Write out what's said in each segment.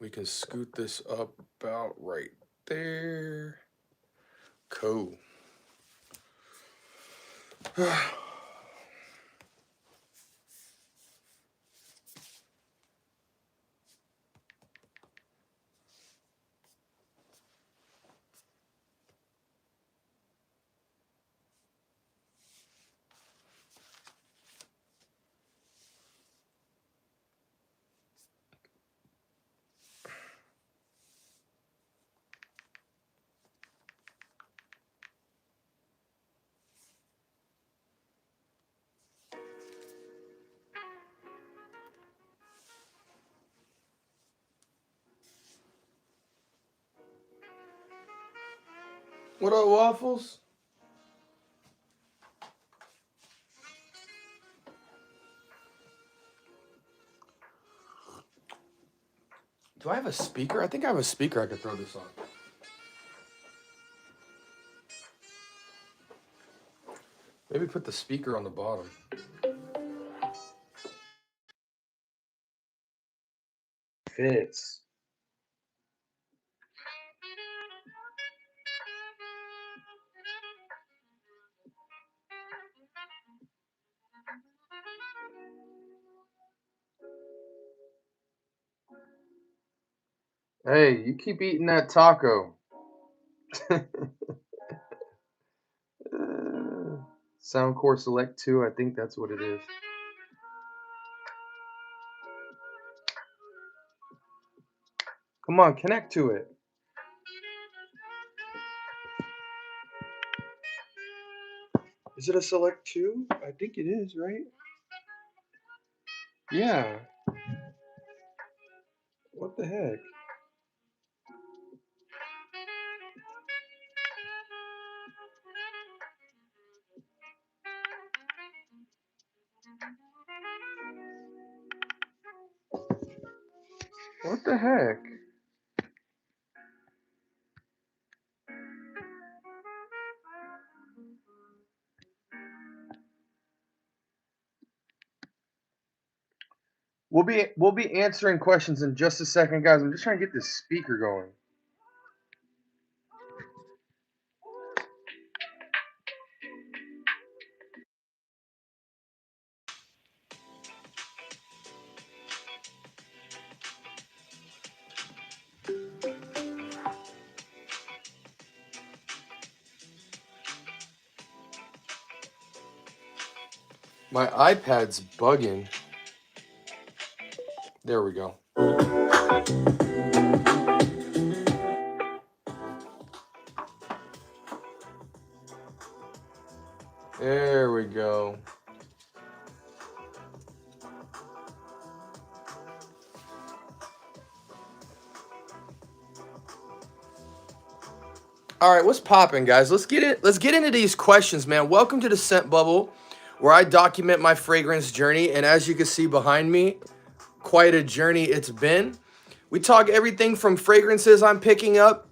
We can scoot this up about right there. Cool. What up, Waffles? Do I have a speaker? I think I have a speaker I could throw this on. Maybe put the speaker on the bottom. Fits. Hey, you keep eating that taco. Soundcore Select 2, I think that's what it is. Come on, connect to it. Is it a Select 2? I think it is, right? Yeah. What the heck? What the heck? We'll be answering questions in just a second, guys. I'm just trying to get this speaker going. My iPad's bugging. There we go. There we go. All right, what's popping, guys? Let's get into these questions, man. Welcome to the Scent Bubble, where I document my fragrance journey, and as you can see behind me, quite a journey it's been. We talk everything from fragrances I'm picking up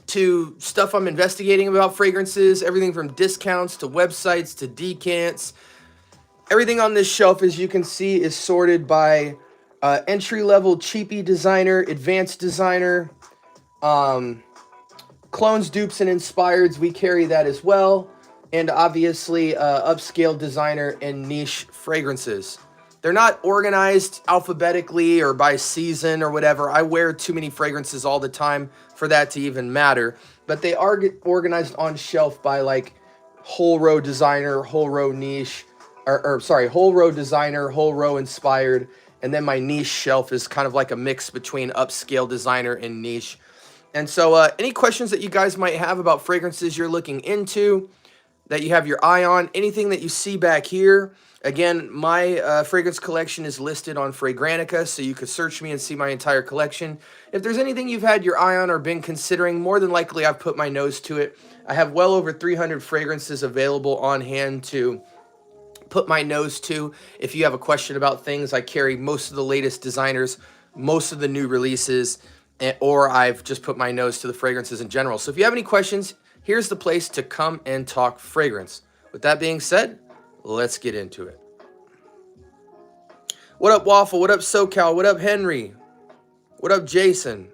to stuff I'm investigating about fragrances, everything from discounts to websites to decants. Everything on this shelf, as you can see, is sorted by entry-level cheapy designer, advanced designer, clones, dupes, and inspireds. We carry that as well. And obviously, upscale designer and niche fragrances. They're not organized alphabetically or by season or whatever. I wear too many fragrances all the time for that to even matter. But they are organized on shelf by like whole row designer, whole row niche, whole row designer, whole row inspired. And then my niche shelf is kind of like a mix between upscale designer and niche. And so any questions that you guys might have about fragrances you're looking into, that you have your eye on, anything that you see back here. Again, my fragrance collection is listed on Fragrantica, so you could search me and see my entire collection. If there's anything you've had your eye on or been considering, more than likely I've put my nose to it. I have well over 300 fragrances available on hand to put my nose to. If you have a question about things, I carry most of the latest designers, most of the new releases, or I've just put my nose to the fragrances in general. So if you have any questions, here's the place to come and talk fragrance. With that being said, let's get into it. What up, Waffle? What up, SoCal? What up, Henry? What up, Jason?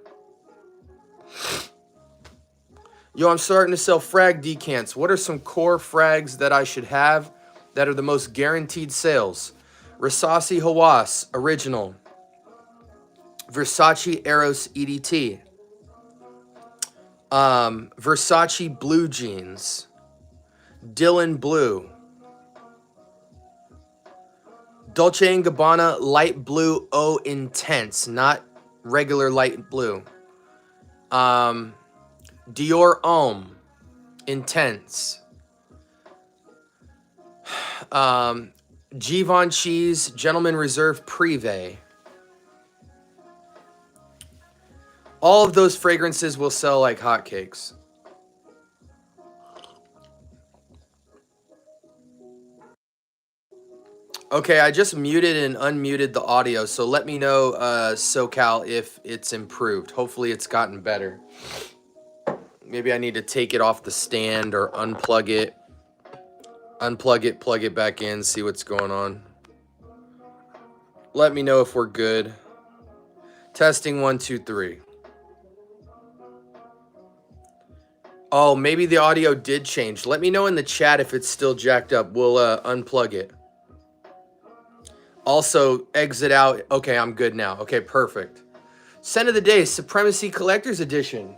Yo, I'm starting to sell frag decants. What are some core frags that I should have that are the most guaranteed sales? Rasasi Hawass Original. Versace Eros EDT. Versace Blue Jeans. Dylan Blue. Dolce & Gabbana Light Blue O Intense, not regular light blue. Dior Homme Intense. Givenchy's Gentleman Reserve Privé. All of those fragrances will sell like hotcakes. Okay, I just muted and unmuted the audio, so let me know, SoCal, if it's improved. Hopefully it's gotten better. Maybe I need to take it off the stand or unplug it. Unplug it, plug it back in, see what's going on. Let me know if we're good. Testing 1, 2, 3. Oh, maybe the audio did change. Let me know in the chat if it's still jacked up. We'll unplug it. Also, exit out. Okay, I'm good now. Okay, perfect. Scent of the day, Supremacy Collector's Edition.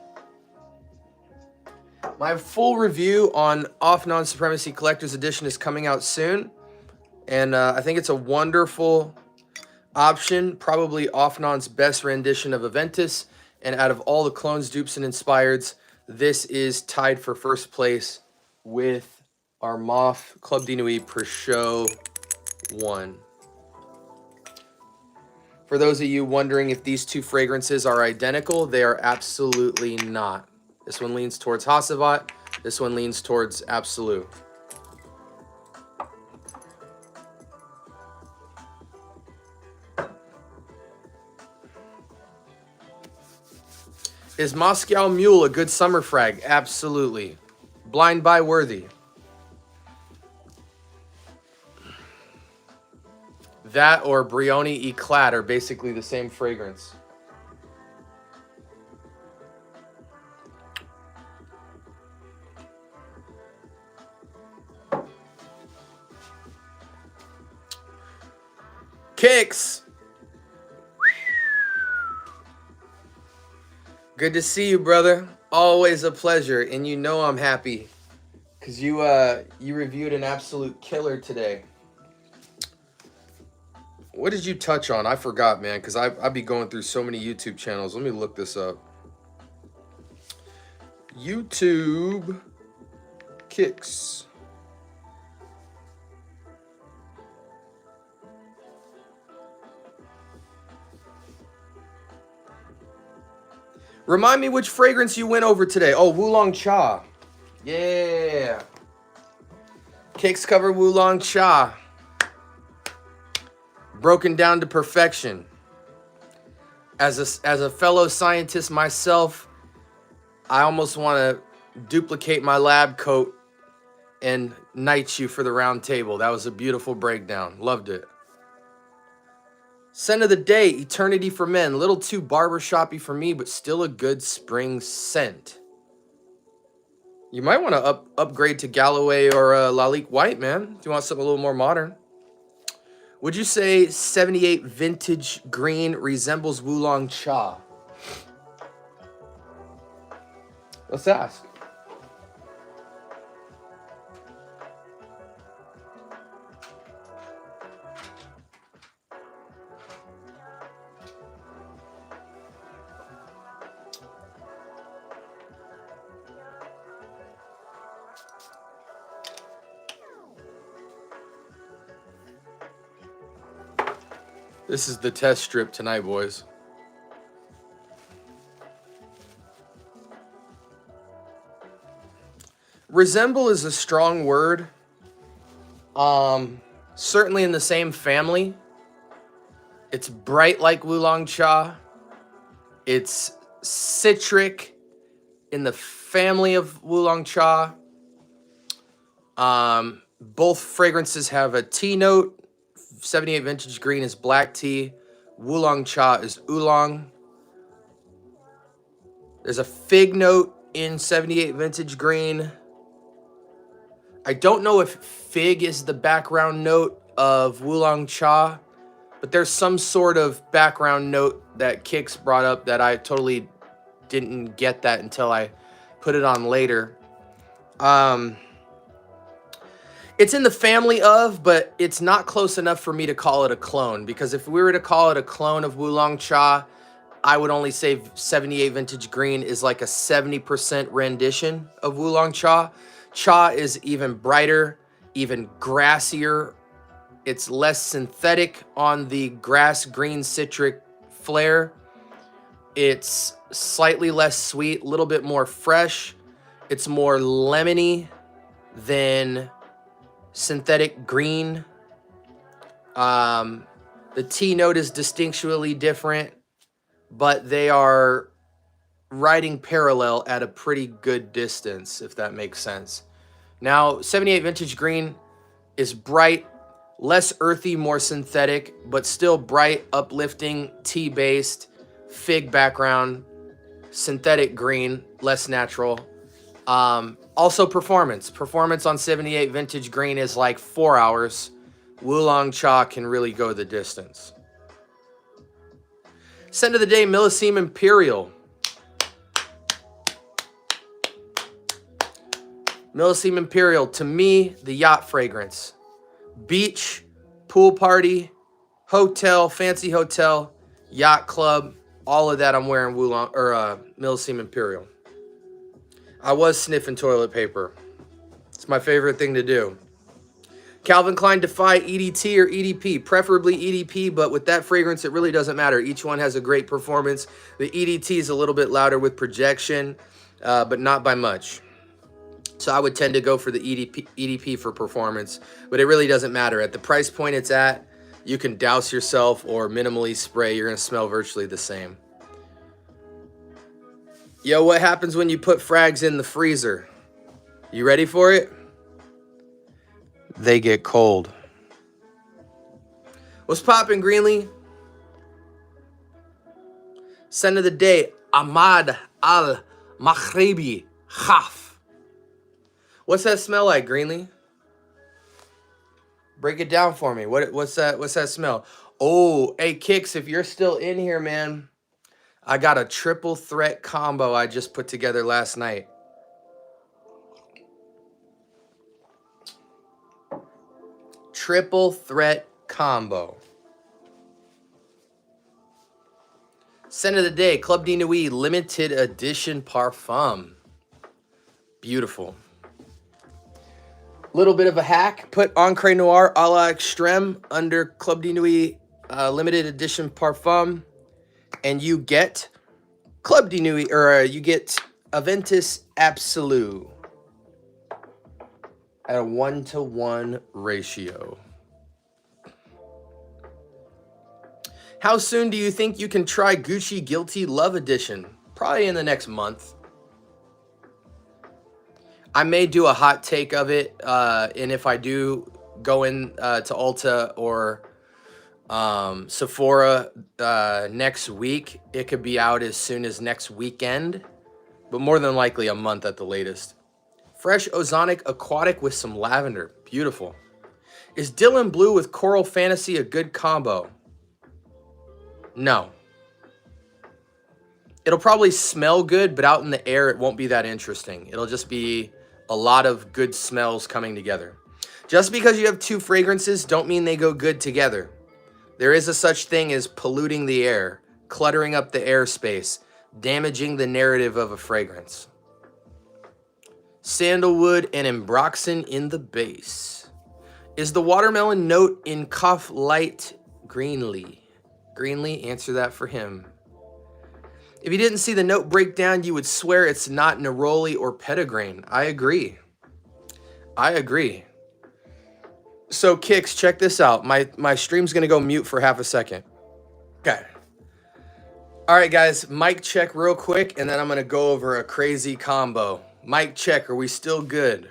My full review on Off-Non Supremacy Collector's Edition is coming out soon. And I think it's a wonderful option. Probably Off-Non's best rendition of Aventus. And out of all the clones, dupes, and inspireds, this is tied for first place with our Moth Club de Nuit Peugeot 1. For those of you wondering if these two fragrances are identical, they are absolutely not. This one leans towards Hasselblad. This one leans towards Absolute. Is Moscow Mule a good summer frag? Absolutely. Blind Buy worthy. That or Brioni Eclat are basically the same fragrance. Kicks! Good to see you, brother. Always a pleasure, and you know I'm happy because you reviewed an absolute killer today. What did you touch on? I forgot, man, because I'd be going through so many YouTube channels. Let me look this up. YouTube Kicks. Remind me which fragrance you went over today. Oh, Wulong Cha. Yeah. Kicks cover Wulong Cha. Broken down to perfection. As a fellow scientist myself, I almost want to duplicate my lab coat and knight you for the round table. That was a beautiful breakdown. Loved it. Scent of the day, Eternity for Men. A little too barbershoppy for me, but still a good spring scent. You might want to upgrade to Galloway or Lalique White, man. If you want something a little more modern. Would you say 78 Vintage Green resembles Wulong Cha? Let's ask. This is the test strip tonight, boys. Resemble is a strong word. Certainly in the same family. It's bright like Wulong Cha. It's citric in the family of Wulong Cha. Both fragrances have a tea note. 78 Vintage Green is black tea. Wulong Cha is oolong. There's a fig note in 78 Vintage Green. I don't know if fig is the background note of Oolong Cha, but there's some sort of background note that Kix brought up that I totally didn't get that until I put it on later. It's in the family of, but it's not close enough for me to call it a clone, because if we were to call it a clone of Oolong Cha, I would only say 78 Vintage Green is like a 70% rendition of Oolong Cha. Cha is even brighter, even grassier. It's less synthetic on the grass green citric flare. It's slightly less sweet, a little bit more fresh. It's more lemony than synthetic green. The T note is distinctually different, but they are riding parallel at a pretty good distance, if that makes sense. Now, 78 Vintage Green is bright, less earthy, more synthetic, but still bright, uplifting, tea-based, fig background, synthetic green, less natural. Also performance. Performance on 78 Vintage Green is like 4 hours. Oolong Cha can really go the distance. Scent of the day, Millesime Imperial. Millesime Imperial, to me, the yacht fragrance. Beach, pool party, hotel, fancy hotel, yacht club, all of that I'm wearing Millesime Imperial. I was sniffing toilet paper. It's my favorite thing to do. Calvin Klein Defy EDT or EDP, preferably EDP, but with that fragrance, it really doesn't matter. Each one has a great performance. The EDT is a little bit louder with projection, but not by much. So I would tend to go for the EDP for performance, but it really doesn't matter. At the price point it's at, you can douse yourself or minimally spray. You're going to smell virtually the same. Yo, what happens when you put frags in the freezer? You ready for it? They get cold. What's poppin', Greenlee? Scent of the day, Ahmad Al-Maghribi Khaf. What's that smell like, Greenlee? Break it down for me. What's that smell? Oh, hey, Kix, if you're still in here, man, I got a triple threat combo I just put together last night. Triple threat combo. Scent of the day, Club de Nuit limited edition parfum. Beautiful. Little bit of a hack. Put Encre Noir a la Extreme under Club de Nuit limited edition parfum, and you get Club de Nuit, or you get Aventus Absolute at a 1-to-1 ratio. How soon do you think you can try Gucci Guilty Love Edition? Probably in the next month. I may do a hot take of it, and if I do go in to Ulta or Sephora next week, it could be out as soon as next weekend, but more than likely a month at the latest. Fresh Ozonic Aquatic with some lavender. Beautiful. Is Dylan Blue with Coral Fantasy a good combo? No. It'll probably smell good, but out in the air, it won't be that interesting. It'll just be a lot of good smells coming together. Just because you have two fragrances don't mean they go good together. There is a such thing as polluting the air, cluttering up the airspace, damaging the narrative of a fragrance. Sandalwood and Ambroxan in the base. Is the watermelon note in Cough Light Greenlee? Greenlee, answer that for him. If you didn't see the note breakdown, you would swear it's not neroli or petitgrain. I agree. I agree. So, Kix, check this out. My stream's going to go mute for half a second. Okay. All right, guys. Mic check real quick, and then I'm going to go over a crazy combo. Mic check. Are we still good?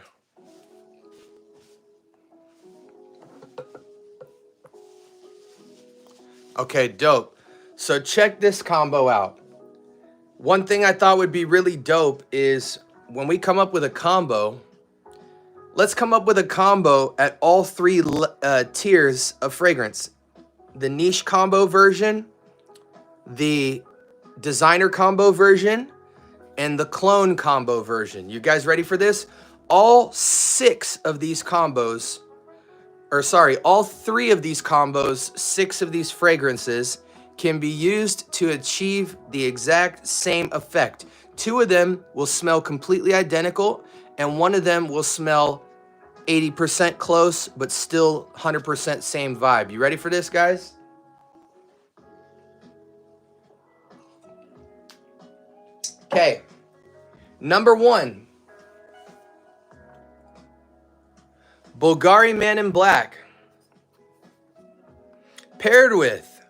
Okay, dope. So check this combo out. One thing I thought would be really dope is when we come up with a combo, let's come up with a combo at all three tiers of fragrance. The niche combo version, the designer combo version, and the clone combo version. You guys ready for this? All 6 of these combos, or sorry, all 3 of these combos, 6 of these fragrances can be used to achieve the exact same effect. 2 of them will smell completely identical, and 1 of them will smell 80% close, but still 100% same vibe. You ready for this, guys? Okay. Number 1. Bulgari Man in Black. Paired with,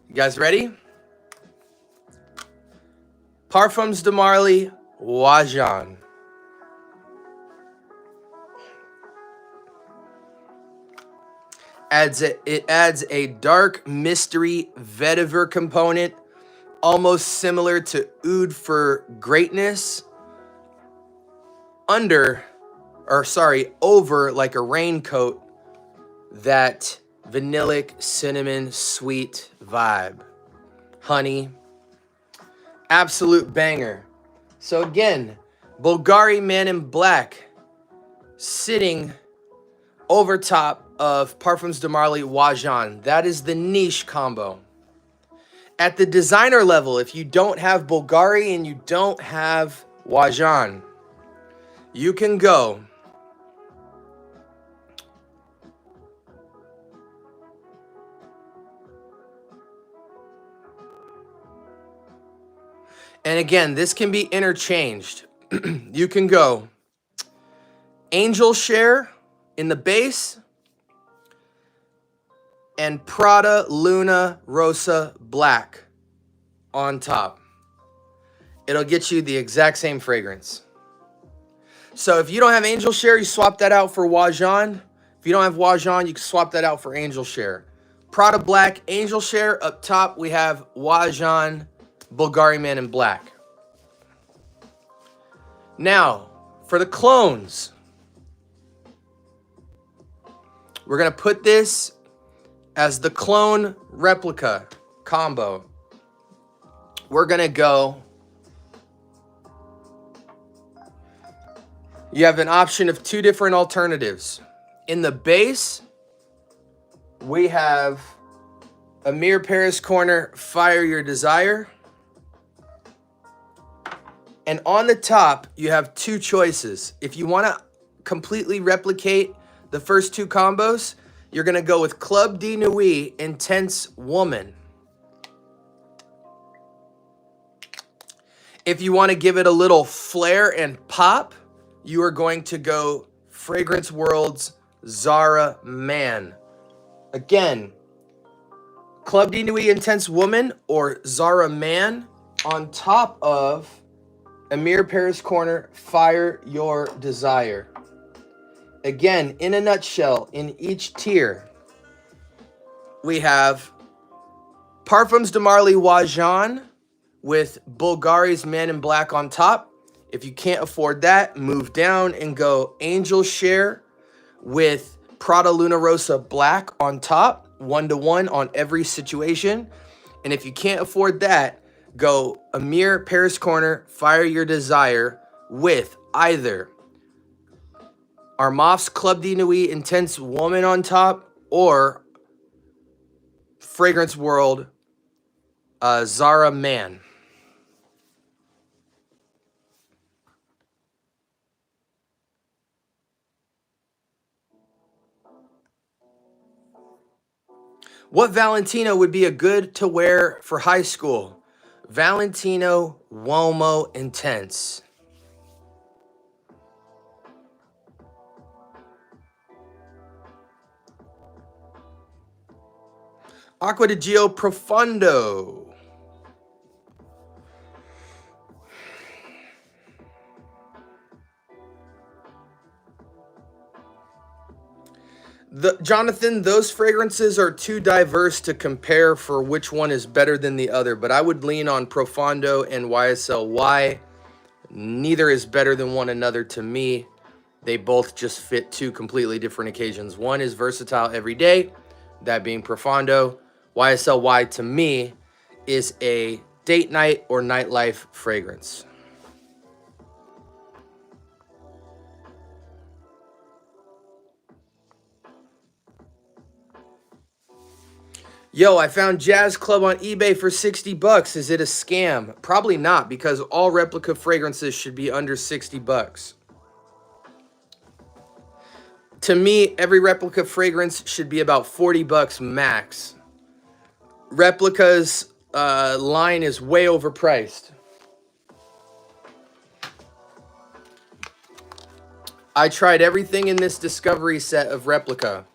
you guys ready? Parfums de Marly Wajan. It adds a dark mystery vetiver component, almost similar to Oud for Greatness, over like a raincoat, that vanillic cinnamon sweet vibe. Honey, absolute banger. So again, Bulgari Man in Black sitting over top of Parfums de Marly Wajan. That is the niche combo. At the designer level, if you don't have Bulgari and you don't have Wajan, you can go and again, this can be interchanged. You can go Angel Share in the base and Prada Luna Rosa Black on top. It'll get you the exact same fragrance. So if you don't have Angel Share, you swap that out for Wajan. If you don't have Wajan, you can swap that out for Angel Share. Prada Black, Angel Share. Up top, we have Wajan, Bulgari Man in Black. Now, for the clones, we're going to put this as the clone replica combo. We're going to go. You have an option of 2 different alternatives. In the base, we have Amir Paris Corner Fire Your Desire. And on the top, you have 2 choices. If you want to completely replicate the first 2 combos, you're going to go with Club de Nuit Intense Woman. If you want to give it a little flair and pop, you are going to go Fragrance World's Zara Man. Again, Club de Nuit Intense Woman or Zara Man on top of Amir Paris Corner Fire Your Desire. Again, in a nutshell, in each tier, we have Parfums de Marly Wajan with Bulgari's Man in Black on top. If you can't afford that, move down and go Angel Share with Prada Luna Rosa Black on top, 1-to-1 on every situation. And if you can't afford that, go Amir Paris Corner Fire Your Desire with either Armaf's Club de Nuit Intense Woman on top or Fragrance World Zara Man. What Valentino would be a good to wear for high school? Valentino Uomo Intense. Acqua di Gio Profondo. Jonathan, those fragrances are too diverse to compare for which one is better than the other, but I would lean on Profondo and YSL. Why? Neither is better than one another to me. They both just fit two completely different occasions. One is versatile every day, that being Profondo. YSL to me is a date night or nightlife fragrance. Yo, I found Jazz Club on eBay for 60 bucks. Is it a scam? Probably not, because all replica fragrances should be under 60 bucks. To me, every replica fragrance should be about 40 bucks max. Replica's line is way overpriced. I tried everything in this discovery set of replica,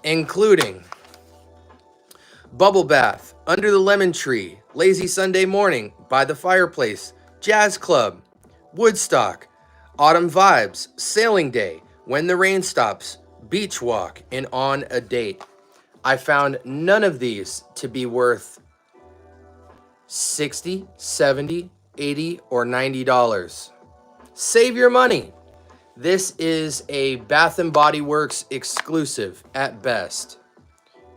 including Bubble Bath, Under the Lemon Tree, Lazy Sunday Morning, By the Fireplace, Jazz Club, Woodstock, Autumn Vibes, Sailing Day, When the Rain Stops, Beach Walk, and On a Date. I found none of these to be worth $60, $70, $80, or $90. Save your money. This is a Bath & Body Works exclusive at best.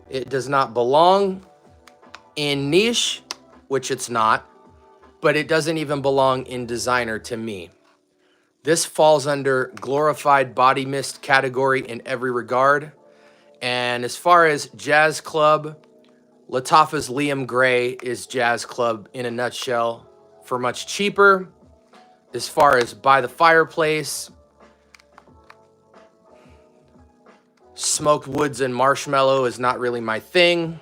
It does not belong in niche, which it's not, but it doesn't even belong in designer to me. This falls under glorified body mist category in every regard. And as far as Jazz Club, Lattafa's Liam Gray is Jazz Club in a nutshell for much cheaper. As far as By the Fireplace, Smoked Woods and Marshmallow is not really my thing.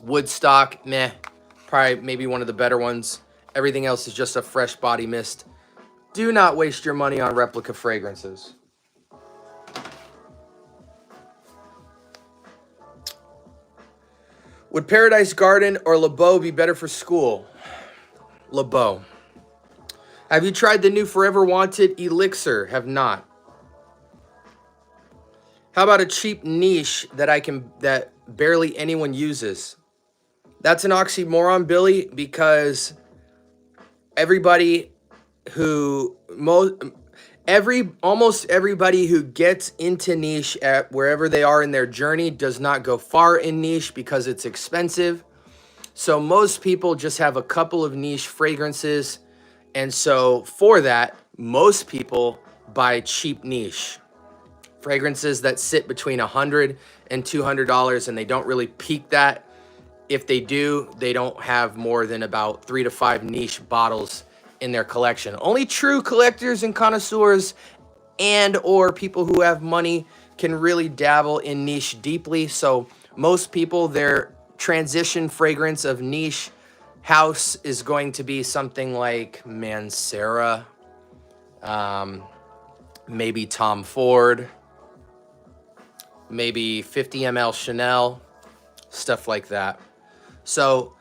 Woodstock, meh. Probably maybe one of the better ones. Everything else is just a fresh body mist. Do not waste your money on replica fragrances. Would Paradise Garden or Le Beau be better for school? Le Beau. Have you tried the new Forever Wanted Elixir? Have not. How about a cheap niche that barely anyone uses? That's an oxymoron, Billy, because almost everybody who gets into niche at wherever they are in their journey does not go far in niche because it's expensive. So most people just have a couple of niche fragrances, and so for that, most people buy cheap niche fragrances that sit between $100 and $200, and they don't really peak that. If they do, they don't have more than about 3 to 5 niche bottles in their collection. Only true collectors and connoisseurs and or people who have money can really dabble in niche deeply. So most people, their transition fragrance of niche house is going to be something like Mancera, maybe Tom Ford, maybe 50 ml Chanel, stuff like that. So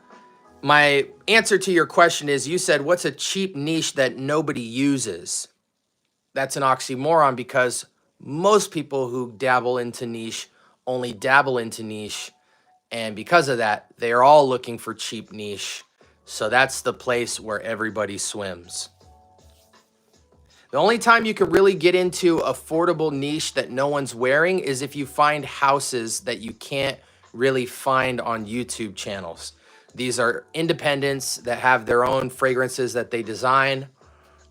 my answer to your question is, you said, what's a cheap niche that nobody uses? That's an oxymoron, because most people who dabble into niche only dabble into niche. And because of that, they are all looking for cheap niche. So that's the place where everybody swims. The only time you can really get into affordable niche that no one's wearing is if you find houses that you can't really find on YouTube channels. These are independents that have their own fragrances that they design,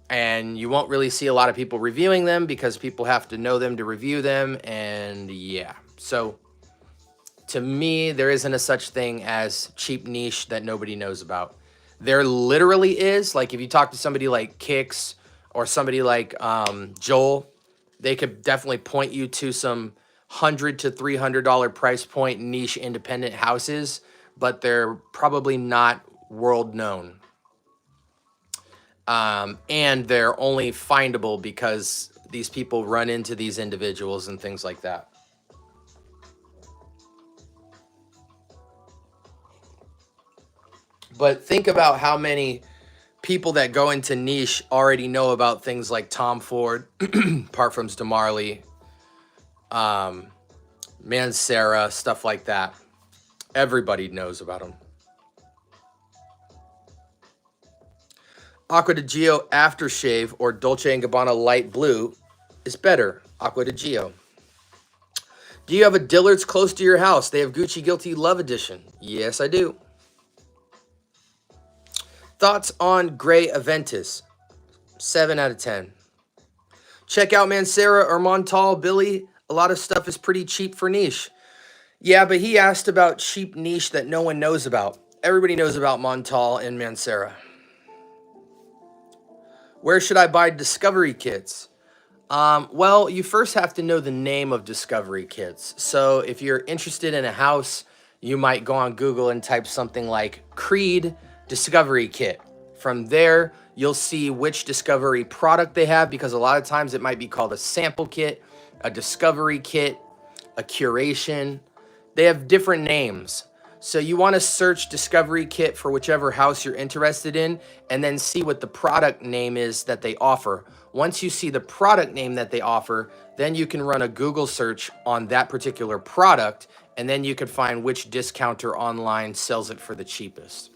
and you won't really see a lot of people reviewing them because people have to know them to review them. And yeah, so to me, there isn't a such thing as cheap niche that nobody knows about. There literally is. Like if you talk to somebody like Kix or somebody like Joel, they could definitely point you to some $100 to $300 price point niche independent houses, but they're probably not world known. And they're only findable because these people run into these individuals and things like that. But think about how many people that go into niche already know about things like Tom Ford, Parfums de Marly, Mancera, stuff like that. Everybody knows about them. Aqua di Gio Aftershave or Dolce & Gabbana Light Blue is better. Aqua di Gio. Do you have a Dillard's close to your house? They have Gucci Guilty Love Edition. Yes, I do. Thoughts on Gray Aventus? 7 out of 10. Check out Mancera or Montal, Billy. A lot of stuff is pretty cheap for niche. Yeah, but he asked about cheap niche that no one knows about. Everybody knows about Montal and Mancera. Where should I buy discovery kits? Well, you first have to know the name of discovery kits. So if you're interested in a house, you might go on Google and type something like Creed Discovery Kit. From there, you'll see which discovery product they have, because a lot of times it might be called a sample kit, a discovery kit, a curation. They have different names. So you want to search discovery kit for whichever house you're interested in, and then see what the product name is that they offer. Once you see the product name that they offer, then you can run a Google search on that particular product, and then you can find which discounter online sells it for the cheapest.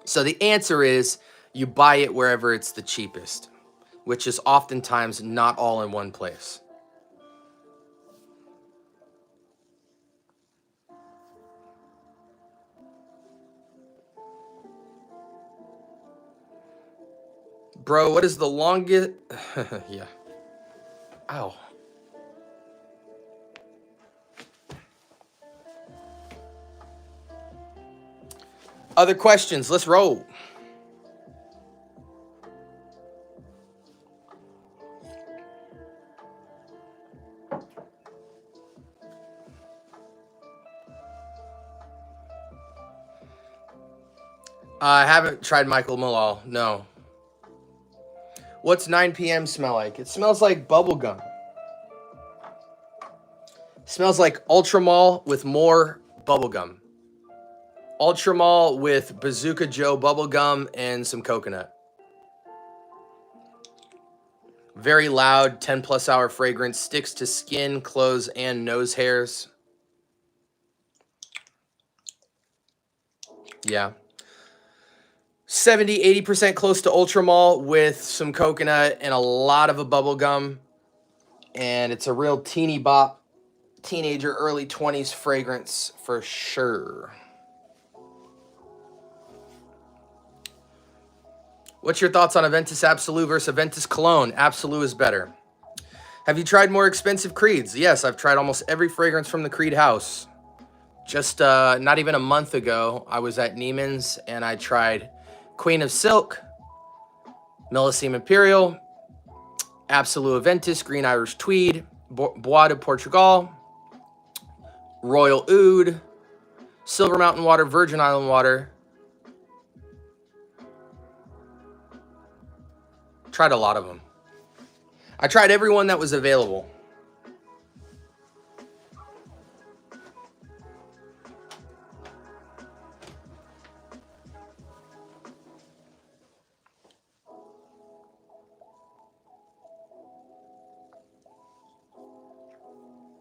So the answer is you buy it wherever it's the cheapest, which is oftentimes not all in one place. Bro, what is the longest? Yeah. Ow. Other questions? Let's roll. I haven't tried Michael Malal. No. What's 9 p.m. smell like? It smells like bubble gum. It smells like Ultramall with more bubble gum. Ultramall with Bazooka Joe bubble gum and some coconut. Very loud, 10+ hour fragrance. Sticks to skin, clothes, and nose hairs. Yeah. 70-80% close to Ultramall with some coconut and a lot of a bubble gum. And it's a real teeny bop, teenager, early 20s fragrance for sure. What's your thoughts on Aventus Absolute versus Aventus Cologne? Absolute is better. Have you tried more expensive Creeds? Yes, I've tried almost every fragrance from the Creed house. Just not even a month ago, I was at Neiman's and I tried Queen of Silk, Millesime Imperial, Absolute Aventus, Green Irish Tweed, Bois de Portugal, Royal Oud, Silver Mountain Water, Virgin Island Water. Tried a lot of them. I tried every one that was available.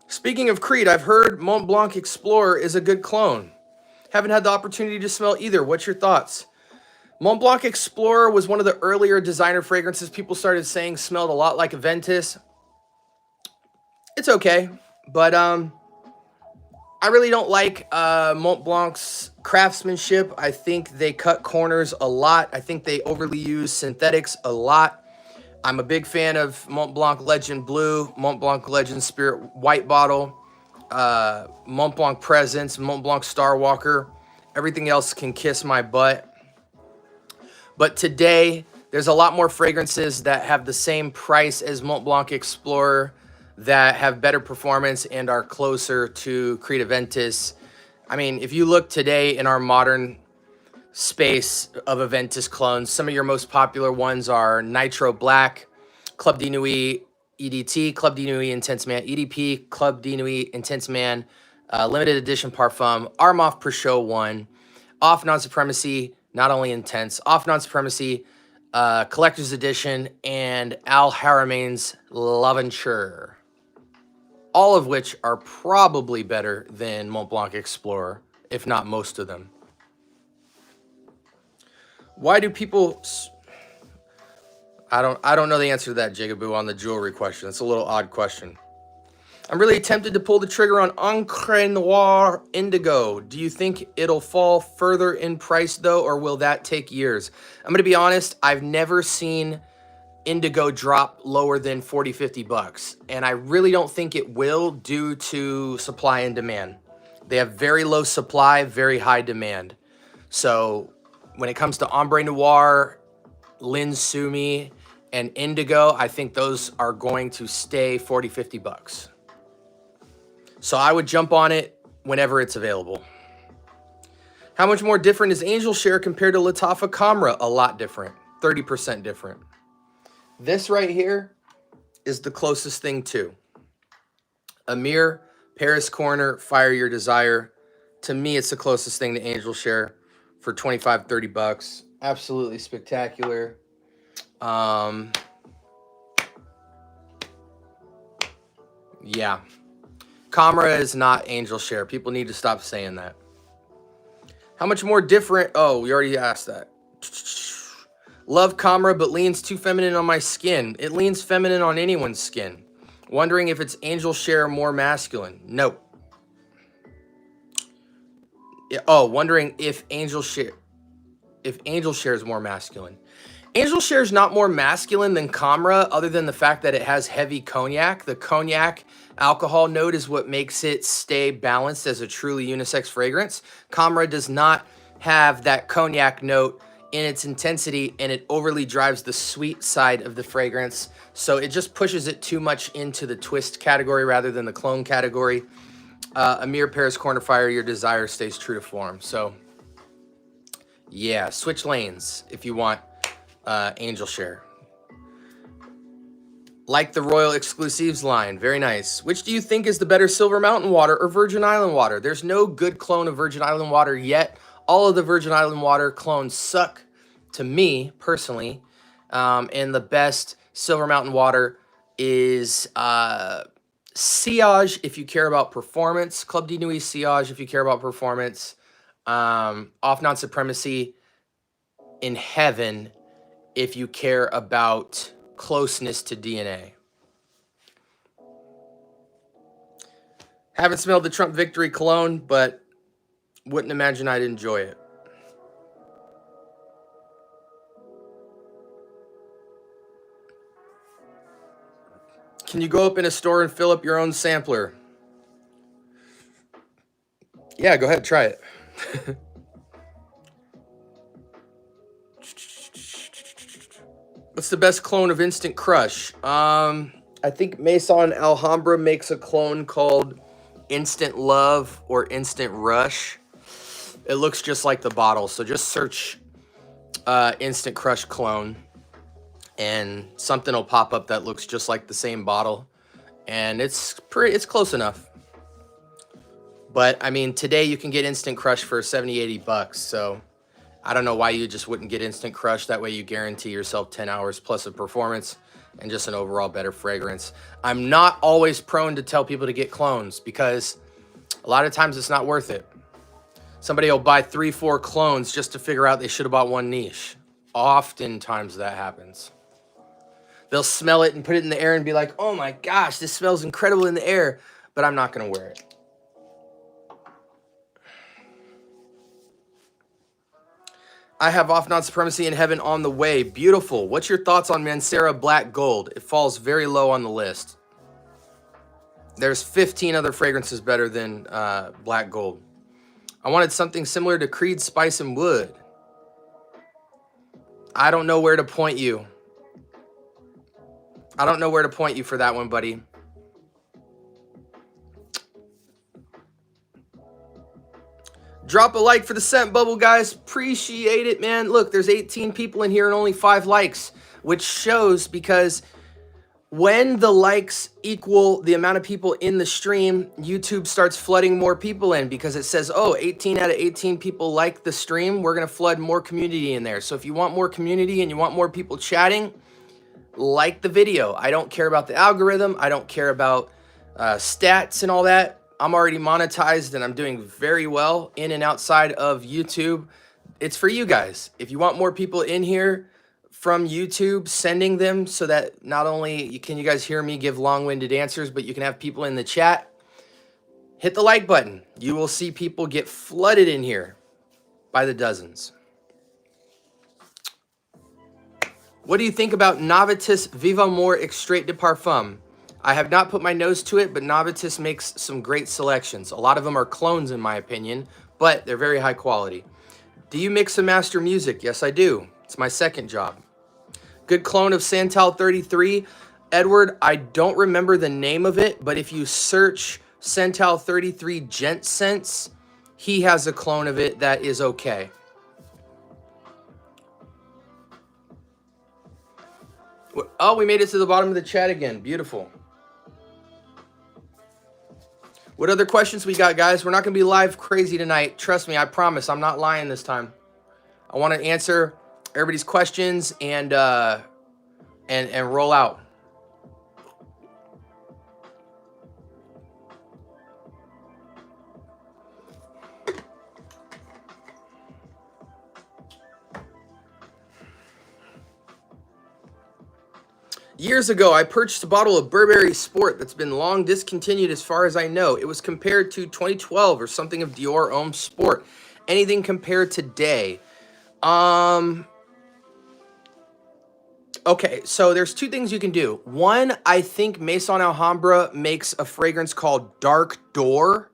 Speaking of Creed, I've heard Mont Blanc Explorer is a good clone. Haven't had the opportunity to smell either. What's your thoughts? Mont Blanc Explorer was one of the earlier designer fragrances people started saying smelled a lot like Aventus. It's okay, but I really don't like Mont Blanc's craftsmanship. I think they cut corners a lot. I think they overly use synthetics a lot. I'm a big fan of Mont Blanc Legend Blue, Mont Blanc Legend Spirit White Bottle, Mont Blanc Presence, Mont Blanc Star Walker. Everything else can kiss my butt. But today, there's a lot more fragrances that have the same price as Mont Blanc Explorer that have better performance and are closer to Creed Aventus. I mean, if you look today in our modern space of Aventus clones, some of your most popular ones are Nitro Black, Club de Nuit EDT, Club de Nuit Intense Man EDP, Club de Nuit Intense Man, Limited Edition Parfum, Armaf Per Show 1, Off Non-Supremacy, not only Intense, Off Non-Supremacy, Collector's Edition, and Al Haramain's L'Aventure. All of which are probably better than Mont Blanc Explorer, if not most of them. Why do people... I don't know the answer to that, Jigaboo, on the jewelry question. It's a little odd question. I'm really tempted to pull the trigger on Encre Noir Indigo. Do you think it'll fall further in price, though, or will that take years? I'm going to be honest, I've never seen Indigo drop lower than 40, 50 bucks. And I really don't think it will due to supply and demand. They have very low supply, very high demand. So when it comes to Ombre Noir, Lin Sumi, and Indigo, I think those are going to stay 40, 50 bucks. So I would jump on it whenever it's available. How much more different is Angel Share compared to Latafa Camera? A lot different. 30% different. This right here is the closest thing to Amir, Paris Corner, Fire Your Desire. To me, it's the closest thing to Angel Share for 25, 30 bucks. Absolutely spectacular. Yeah. Camera is not Angel Share. People need to stop saying that. How much more different? Oh, we already asked that. Love Camera, but leans too feminine on my skin. It leans feminine on anyone's skin. Wondering if it's Angel Share more masculine. No. Oh, wondering if Angel Share is more masculine. Angel Share is not more masculine than Camera, other than the fact that it has heavy cognac. The cognac alcohol note is what makes it stay balanced as a truly unisex fragrance. Camera does not have that cognac note in its intensity, and it overly drives the sweet side of the fragrance. So it just pushes it too much into the twist category rather than the clone category. Amir, Paris Corner, Fire Your Desire stays true to form. So yeah, switch lanes if you want Angel Share. Like the Royal Exclusives line. Very nice. Which do you think is the better, Silver Mountain water or Virgin Island water? There's no good clone of Virgin Island water yet. All of the Virgin Island water clones suck to me personally. And the best Silver Mountain water is Sillage if you care about performance. Club de Nuit Sillage if you care about performance. Off Non-Supremacy in Heaven if you care about closeness to DNA. Haven't smelled the Trump Victory cologne, but wouldn't imagine I'd enjoy it. Can you go up in a store and fill up your own sampler? Yeah, go ahead, try it. What's the best clone of Instant Crush? I think Maison Alhambra makes a clone called Instant Love or Instant Rush. It looks just like the bottle, so just search Instant Crush clone and something will pop up that looks just like the same bottle, and it's close enough. But I mean, today you can get Instant Crush for 70, 80 bucks, so I don't know why you just wouldn't get Instant Crush. That way you guarantee yourself 10 hours plus of performance and just an overall better fragrance. I'm not always prone to tell people to get clones because a lot of times it's not worth it. Somebody will buy 3, 4 clones just to figure out they should have bought one niche. Oftentimes that happens. They'll smell it and put it in the air and be like, oh my gosh, this smells incredible in the air, but I'm not going to wear it. I have Off Non-Supremacy in Heaven on the way. Beautiful. What's your thoughts on Mancera Black Gold? It falls very low on the list. There's 15 other fragrances better than Black Gold. I wanted something similar to Creed Spice and Wood. I don't know where to point you. I don't know where to point you for that one, buddy. Drop a like for the scent bubble, guys. Appreciate it, man. Look, there's 18 people in here and only 5 likes, which shows because When the likes equal the amount of people in the stream, YouTube starts flooding more people in because it says, oh, 18 out of 18 people like the stream. We're going to flood more community in there. So if you want more community and you want more people chatting, like the video. I don't care about the algorithm. I don't care about stats and all that. I'm already monetized and I'm doing very well in and outside of YouTube. It's for you guys. If you want more people in here from YouTube, sending them so that not only can you guys hear me give long-winded answers, but you can have people in the chat, hit the like button. You will see people get flooded in here by the dozens. What do you think about Novitus Vivamor Extrait de Parfum? I have not put my nose to it, but Novitus makes some great selections. A lot of them are clones in my opinion, but they're very high quality. Do you mix and master music? Yes, I do. It's my second job. Good clone of Santal 33. Edward, I don't remember the name of it, but if you search Santal 33 Gent Sense, he has a clone of it that is okay. Oh, we made it to the bottom of the chat again. Beautiful. What other questions we got, guys? We're not going to be live crazy tonight. Trust me, I promise. I'm not lying this time. I want to answer everybody's questions and roll out. Years ago, I purchased a bottle of Burberry Sport that's been long discontinued as far as I know. It was compared to 2012 or something of Dior Homme Sport. Anything compared today? Okay, so there's two things you can do. One, I think Maison Alhambra makes a fragrance called Dark Door,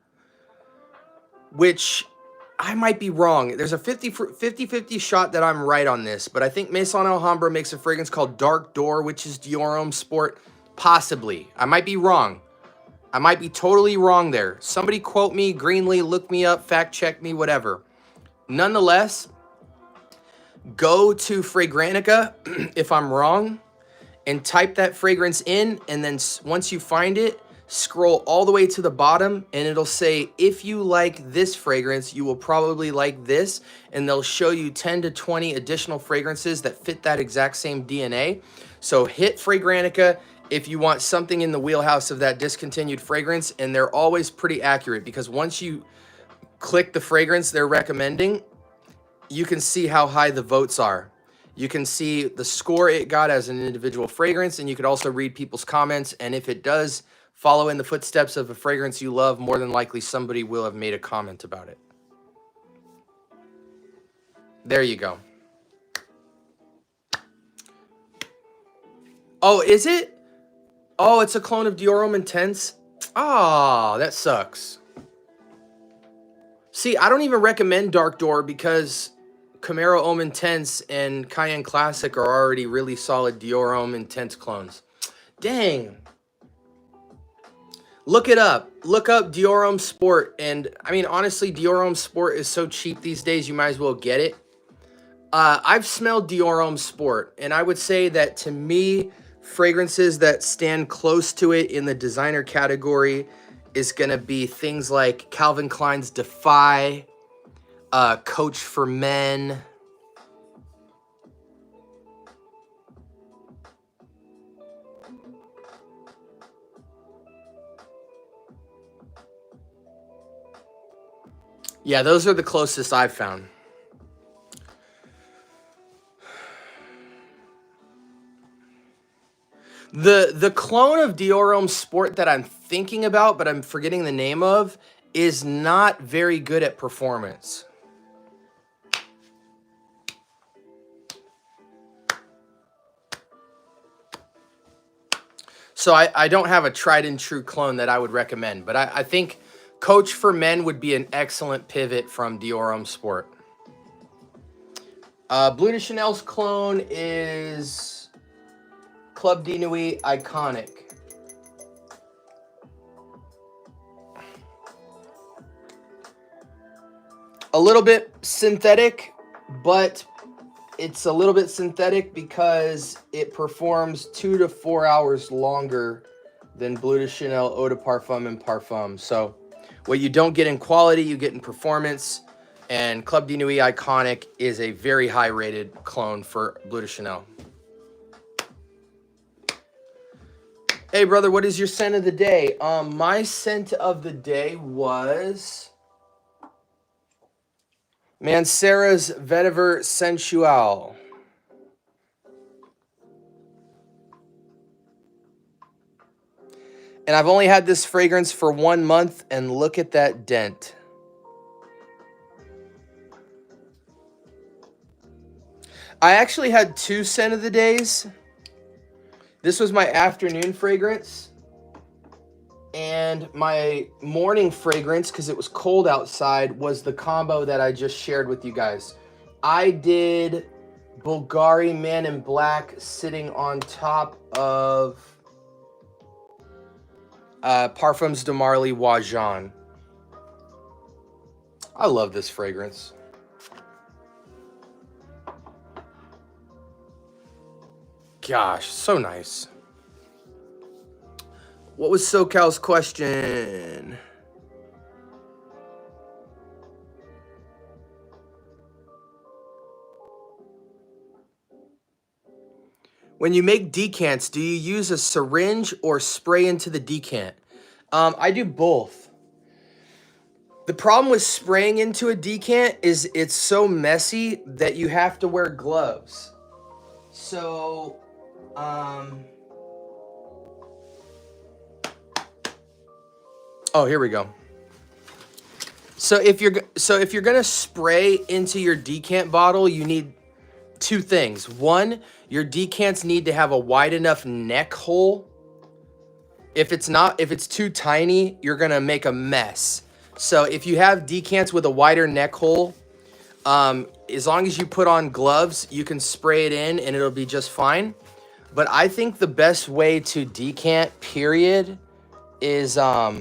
which I might be wrong. There's a 50-50 shot that I'm right on this, but I think Maison Alhambra makes a fragrance called Dark Door, which is Dior Homme Sport. Possibly. I might be wrong. I might be totally wrong there. Somebody quote me, Greenlee, look me up, fact check me, whatever. Nonetheless, go to Fragrantica if I'm wrong and type that fragrance in, and then once you find it, scroll all the way to the bottom and it'll say, if you like this fragrance, you will probably like this, and they'll show you 10 to 20 additional fragrances that fit that exact same DNA. So hit Fragrantica if you want something in the wheelhouse of that discontinued fragrance, and they're always pretty accurate because once you click the fragrance they're recommending, you can see how high the votes are. You can see the score it got as an individual fragrance, and you could also read people's comments, and if it does follow in the footsteps of a fragrance you love, more than likely somebody will have made a comment about it. There you go. Oh, is it? Oh, it's a clone of Dior Homme Intense? Ah, that sucks. See, I don't even recommend Dark Door because Camaro Homme Intense and Cayenne Classic are already really solid Dior Homme Intense clones. Dang. Look it up. Look up Dior Homme Sport. And I mean, honestly, Dior Homme Sport is so cheap these days, you might as well get it. I've smelled Dior Homme Sport, and I would say that to me, fragrances that stand close to it in the designer category is going to be things like Calvin Klein's Defy, Coach for Men. Yeah, those are the closest I've found. The clone of Dior Homme Sport that I'm thinking about, but I'm forgetting the name of, is not very good at performance. So I don't have a tried and true clone that I would recommend, but I think Coach for Men would be an excellent pivot from Dior Homme Sport. Bleu de Chanel's clone is Club de Nuit Iconic. A little bit synthetic, but it's a little bit synthetic because it performs 2 to 4 hours longer than Bleu de Chanel Eau de Parfum and Parfum. So what you don't get in quality, you get in performance. And Club de Nuit Iconic is a very high rated clone for Bleu de Chanel. Hey brother, what is your scent of the day? My scent of the day was Mancera's Vetiver Sensual. And I've only had this fragrance for 1 month, and look at that dent. I actually had 2 scent of the days. This was my afternoon fragrance. And my morning fragrance, because it was cold outside, was the combo that I just shared with you guys. I did Bulgari Man in Black sitting on top of Parfums de Marly Wajan. I love this fragrance. Gosh, so nice. What was SoCal's question? When you make decants, do you use a syringe or spray into the decant? I do both. The problem with spraying into a decant is it's so messy that you have to wear gloves. So, oh, here we go. So if you're gonna spray into your decant bottle, you need 2 things. One, your decants need to have a wide enough neck hole. If it's too tiny, you're gonna make a mess. So if you have decants with a wider neck hole, as long as you put on gloves, you can spray it in and it'll be just fine. But I think the best way to decant, period, is let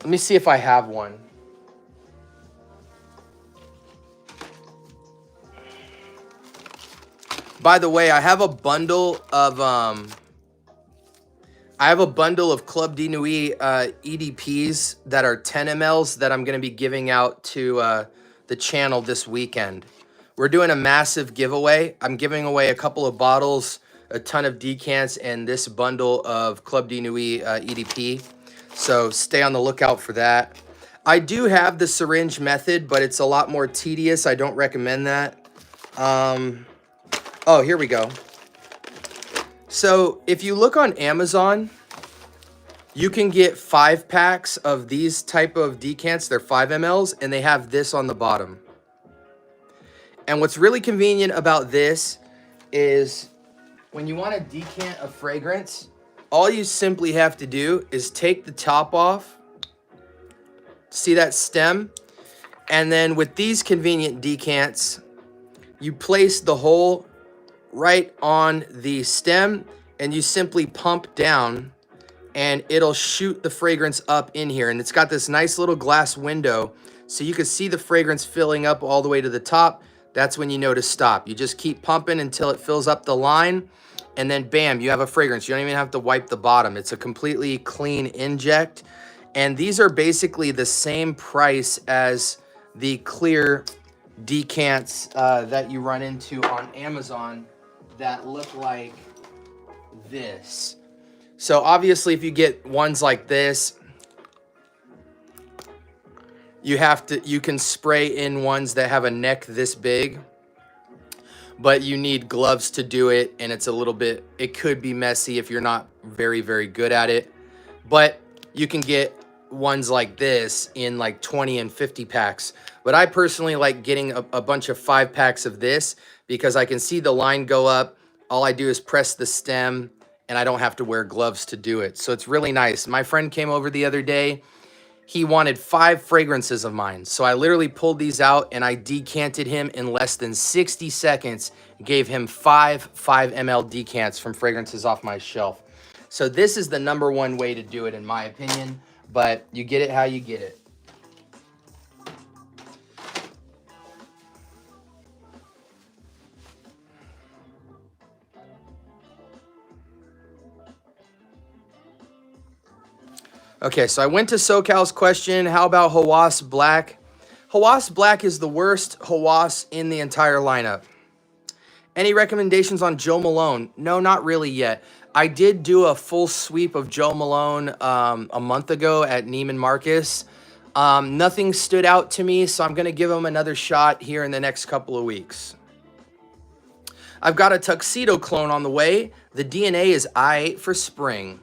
me see if I have one. By the way, I have a bundle of Club de Nuit EDPs that are 10 mLs that I'm going to be giving out to the channel this weekend. We're doing a massive giveaway. I'm giving away a couple of bottles, a ton of decants, and this bundle of Club de Nuit EDP. So stay on the lookout for that. I do have the syringe method, but it's a lot more tedious. I don't recommend that. Oh, here we go. So if you look on Amazon, you can get 5 packs of these type of decants. They're 5 mLs, and they have this on the bottom. And what's really convenient about this is when you want to decant a fragrance, all you simply have to do is take the top off. See that stem? And then with these convenient decants, you place the hole right on the stem and you simply pump down and it'll shoot the fragrance up in here. And it's got this nice little glass window so you can see the fragrance filling up all the way to the top. That's when you know to stop. You just keep pumping until it fills up the line, and then bam, you have a fragrance. You don't even have to wipe the bottom. It's a completely clean inject. And these are basically the same price as the clear decants that you run into on Amazon that look like this. So obviously if you get ones like this, you can spray in ones that have a neck this big, but you need gloves to do it, and it could be messy if you're not very, very good at it. But you can get ones like this in like 20 and 50 packs. But I personally like getting a bunch of 5 packs of this because I can see the line go up. All I do is press the stem, and I don't have to wear gloves to do it. So it's really nice. My friend came over the other day. He wanted 5 fragrances of mine. So I literally pulled these out and I decanted him in less than 60 seconds. Gave him 5 ml decants from fragrances off my shelf. So this is the #1 way to do it in my opinion. But you get it how you get it. Okay, so I went to SoCal's question. How about Hawass Black? Hawass Black is the worst Hawass in the entire lineup. Any recommendations on Joe Malone? No, not really yet. I did do a full sweep of Joe Malone a month ago at Neiman Marcus. Nothing stood out to me, so I'm going to give him another shot here in the next couple of weeks. I've got a Tuxedo clone on the way. The DNA is I8 for spring.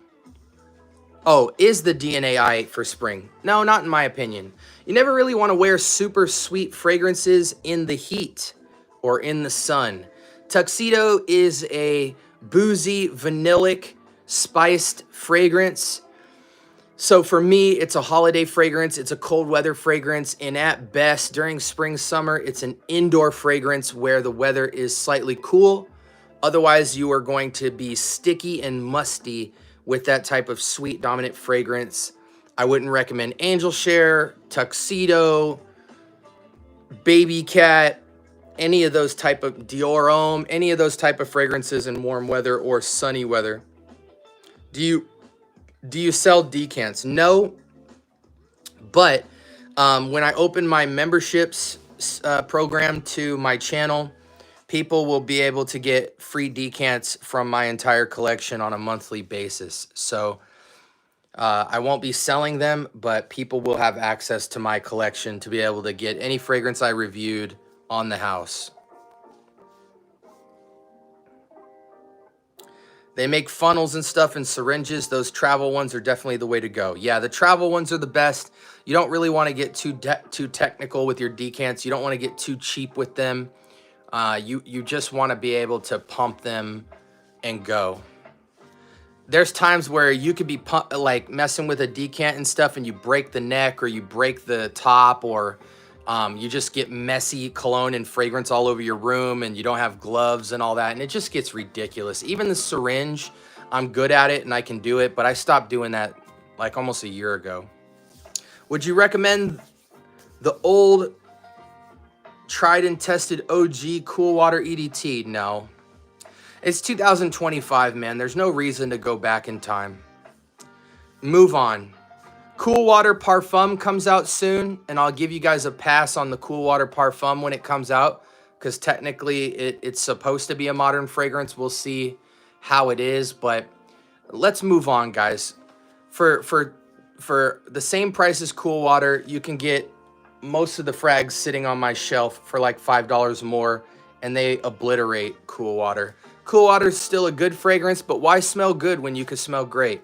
Oh, is the DNA I8 for spring? No, not in my opinion. You never really want to wear super sweet fragrances in the heat or in the sun. Tuxedo is a boozy, vanillic, spiced fragrance. So for me, it's a holiday fragrance. It's a cold weather fragrance. And at best, during spring, summer, it's an indoor fragrance where the weather is slightly cool. Otherwise, you are going to be sticky and musty with that type of sweet, dominant fragrance. I wouldn't recommend Angel Share, Tuxedo, Baby Cat, any of those type of Dior Homme, any of those type of fragrances in warm weather or sunny weather. Do you sell decants? No, but when I open my memberships program to my channel, people will be able to get free decants from my entire collection on a monthly basis. So I won't be selling them, but people will have access to my collection to be able to get any fragrance I reviewed on the house. They make funnels and stuff and syringes. Those travel ones are definitely the way to go. Yeah, the travel ones are the best. You don't really want to get too technical with your decants. You don't want to get too cheap with them. You just want to be able to pump them and go. There's times where you could be like messing with a decant and stuff and you break the neck or you break the top or you just get messy cologne and fragrance all over your room and you don't have gloves and all that. And it just gets ridiculous. Even the syringe, I'm good at it and I can do it, but I stopped doing that like almost a year ago. Would you recommend the old tried and tested OG Cool Water EDT? No. It's 2025, man. There's no reason to go back in time. Move on. Cool Water Parfum comes out soon, and I'll give you guys a pass on the Cool Water Parfum when it comes out, because technically it's supposed to be a modern fragrance. We'll see how it is, but let's move on, guys. For the same price as Cool Water, you can get most of the frags sitting on my shelf for like $5 more, and they obliterate Cool Water. Cool Water is still a good fragrance, but why smell good when you can smell great?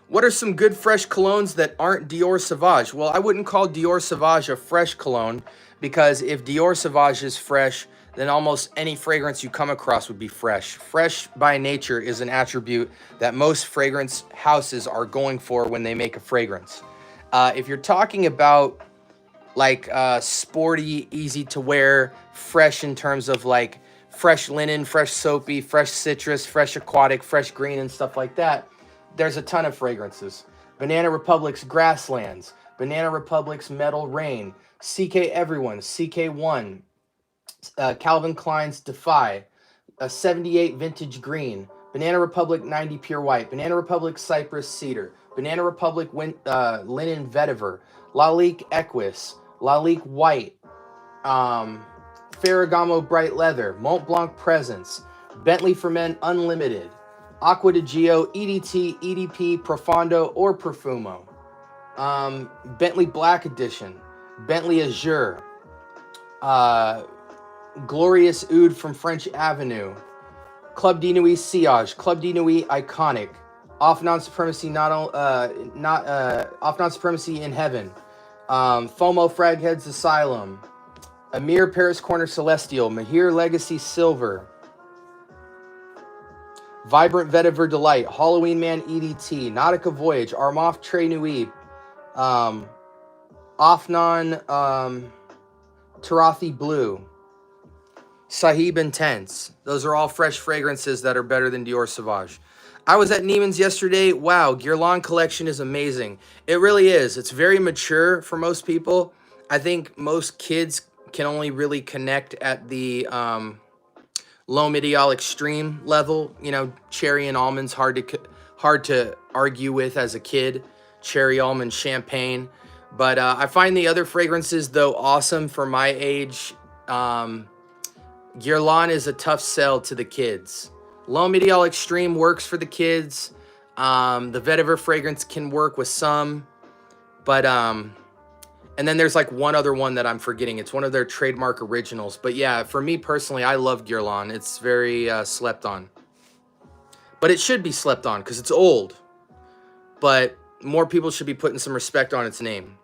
What are some good fresh colognes that aren't Dior Sauvage? Well, I wouldn't call Dior Sauvage a fresh cologne, because if Dior Sauvage is fresh, then almost any fragrance you come across would be fresh. Fresh by nature is an attribute that most fragrance houses are going for when they make a fragrance. If you're talking about like sporty, easy to wear, fresh in terms of like fresh linen, fresh soapy, fresh citrus, fresh aquatic, fresh green and stuff like that, there's a ton of fragrances. Banana Republic's Grasslands, Banana Republic's Metal Rain, CK Everyone, CK1, Calvin Klein's Defy, 78 Vintage Green, Banana Republic 90 Pure White, Banana Republic Cypress Cedar, Banana Republic Linen Vetiver, Lalique Equus, Lalique White, Ferragamo Bright Leather, Mont Blanc Presence, Bentley for Men Unlimited, Aqua di Gio, EDT, EDP, Profondo, or Profumo, Bentley Black Edition, Bentley Azure, Glorious Oud from French Avenue, Club de Nuit Sillage, Club de Nuit Iconic, Off Non-Supremacy Off Non-Supremacy in Heaven, FOMO Fragheads Asylum, Amir Paris Corner Celestial, Mahir Legacy Silver, Vibrant Vetiver Delight, Halloween Man EDT, Nautica Voyage, Armaf Très Nuit, Offnon Tarathi Blue, Sahib Intense. Those are all fresh fragrances that are better than Dior Sauvage. I was at Neiman's yesterday. Wow, Guerlain collection is amazing. It really is. It's very mature for most people. I think most kids can only really connect at the low medial extreme level. You know, cherry and almonds hard hard to argue with as a kid. Cherry almond champagne. But I find the other fragrances, though, awesome for my age. Guerlain is a tough sell to the kids. L'Homme Ideal Extreme works for the kids. The vetiver fragrance can work with some. But, and then there's like one other one that I'm forgetting. It's one of their trademark originals. But yeah, for me personally, I love Guerlain. It's very slept on. But it should be slept on because it's old. But more people should be putting some respect on its name.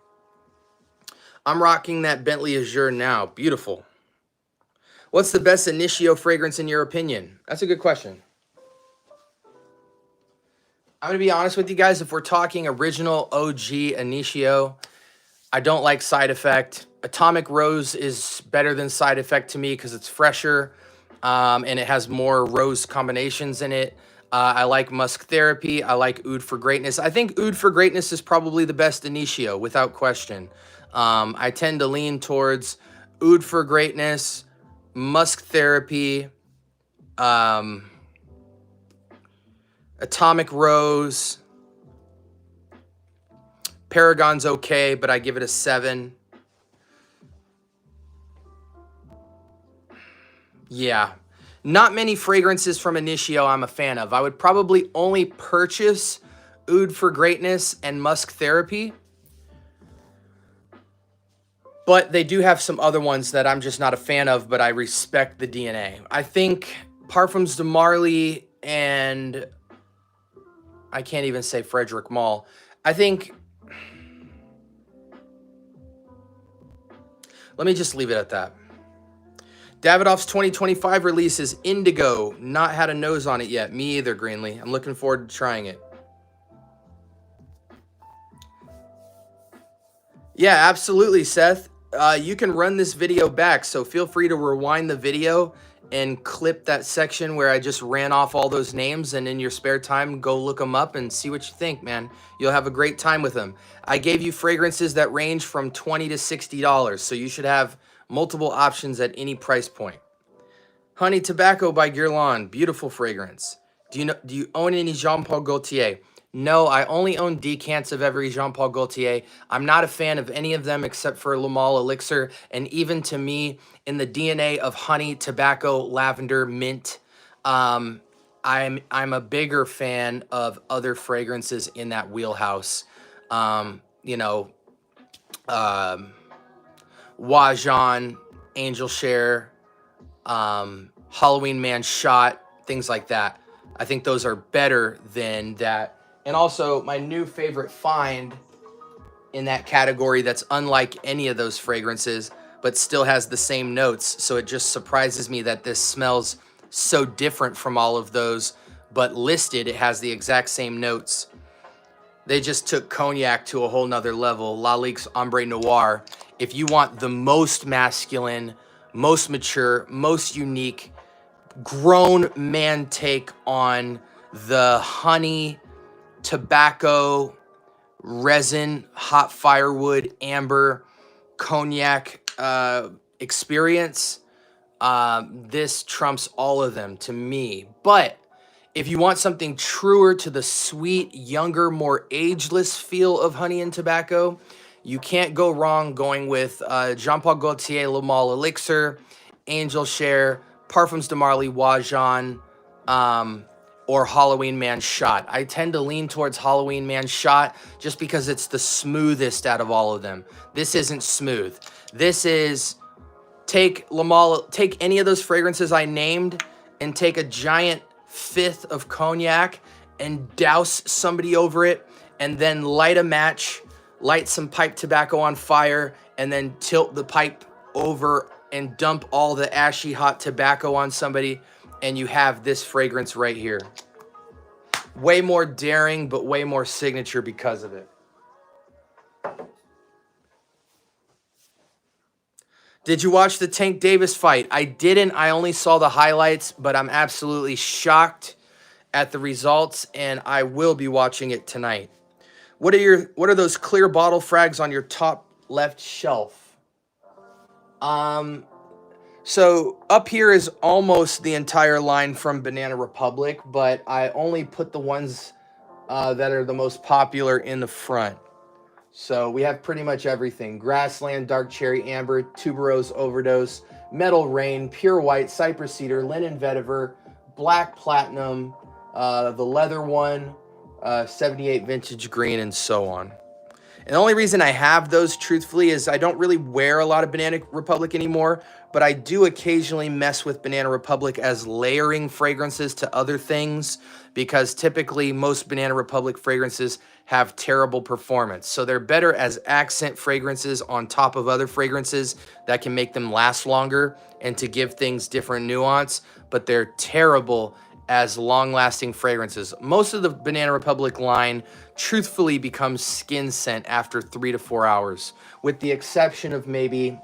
I'm rocking that Bentley Azure now. Beautiful. What's the best Initio fragrance in your opinion? That's a good question. I'm going to be honest with you guys. If we're talking original OG Initio, I don't like Side Effect. Atomic Rose is better than Side Effect to me because it's fresher and it has more rose combinations in it. I like Musk Therapy. I like Oud for Greatness. I think Oud for Greatness is probably the best Initio, without question. I tend to lean towards Oud for Greatness, Musk Therapy, Atomic Rose. Paragon's okay, but I give it a 7. Yeah. Not many fragrances from Initio I'm a fan of. I would probably only purchase Oud for Greatness and Musk Therapy. But they do have some other ones that I'm just not a fan of, but I respect the DNA. I think Parfums de Marly and I can't even say Frederick Malle. I think, let me just leave it at that. Davidoff's 2025 release is Indigo. Not had a nose on it yet. Me either, Greenlee. I'm looking forward to trying it. Yeah, absolutely, Seth. You can run this video back, so feel free to rewind the video and clip that section where I just ran off all those names, and in your spare time, go look them up and see what you think, man. You'll have a great time with them. I gave you fragrances that range from $20 to $60, so you should have multiple options at any price point. Honey Tobacco by Guerlain, beautiful fragrance. Do you own any Jean Paul Gaultier? No, I only own decants of every Jean Paul Gaultier. I'm not a fan of any of them except for Le Male Elixir, and even to me, in the DNA of honey, tobacco, lavender, mint, I'm a bigger fan of other fragrances in that wheelhouse. Wajan, Angel Share, Halloween Man Shot, things like that. I think those are better than that. And also, my new favorite find in that category that's unlike any of those fragrances, but still has the same notes. So it just surprises me that this smells so different from all of those, but listed, it has the exact same notes. They just took cognac to a whole nother level. Lalique's Ombre Noir. If you want the most masculine, most mature, most unique, grown man take on the honey, tobacco, resin, hot firewood, amber, cognac experience, this trumps all of them to me. But if you want something truer to the sweet, younger, more ageless feel of honey and tobacco, you can't go wrong going with Jean Paul Gaultier Le Male Elixir, Angel Share, Parfums de Marly Wajan, or Halloween Man Shot. I tend to lean towards Halloween Man Shot just because it's the smoothest out of all of them. This isn't smooth. This is take any of those fragrances I named and take a giant fifth of cognac and douse somebody over it, and then light a match, light some pipe tobacco on fire, and then tilt the pipe over and dump all the ashy hot tobacco on somebody, and you have this fragrance right here. Way more daring, but way more signature because of it. Did you watch the Tank Davis fight? I didn't. I only saw the highlights, but I'm absolutely shocked at the results, and I will be watching it tonight. What are those clear bottle frags on your top left shelf? So up here is almost the entire line from Banana Republic, but I only put the ones that are the most popular in the front. So we have pretty much everything: Grassland, Dark Cherry Amber, Tuberose Overdose, Metal Rain, Pure White, Cypress Cedar, Linen Vetiver, Black Platinum, the leather one, 78 Vintage Green, and so on. And the only reason I have those, truthfully, is I don't really wear a lot of Banana Republic anymore, but I do occasionally mess with Banana Republic as layering fragrances to other things, because typically most Banana Republic fragrances have terrible performance. So they're better as accent fragrances on top of other fragrances that can make them last longer and to give things different nuance, but they're terrible as long-lasting fragrances. Most of the Banana Republic line truthfully becomes skin scent after 3 to 4 hours, with the exception of maybe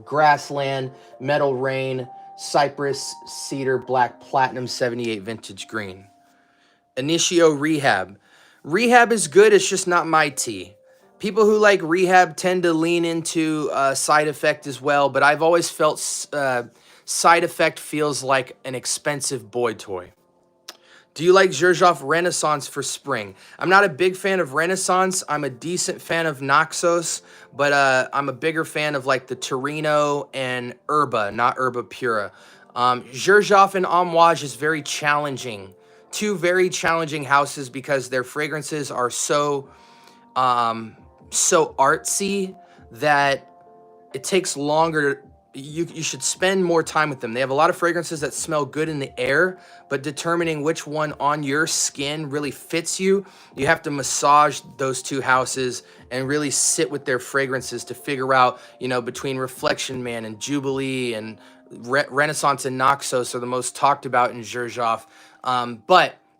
Grassland, Metal Rain, Cypress Cedar, Black Platinum, 78 Vintage Green. Initio Rehab. Rehab is good, it's just not my tea. People who like Rehab tend to lean into Side Effect as well, but I've always felt Side Effect feels like an expensive boy toy. Do you like Xerjoff Renaissance for spring? I'm not a big fan of Renaissance. I'm a decent fan of Naxos, but I'm a bigger fan of like the Torino and Herba, not Herba Pura. Xerjoff and Amouage is very challenging. Two very challenging houses because their fragrances are so artsy that it takes longer. You should spend more time with them. They have a lot of fragrances that smell good in the air, but determining which one on your skin really fits you, you have to massage those two houses and really sit with their fragrances to figure out, between Reflection Man and Jubilee and Renaissance and Naxos are the most talked about in Xerjoff, and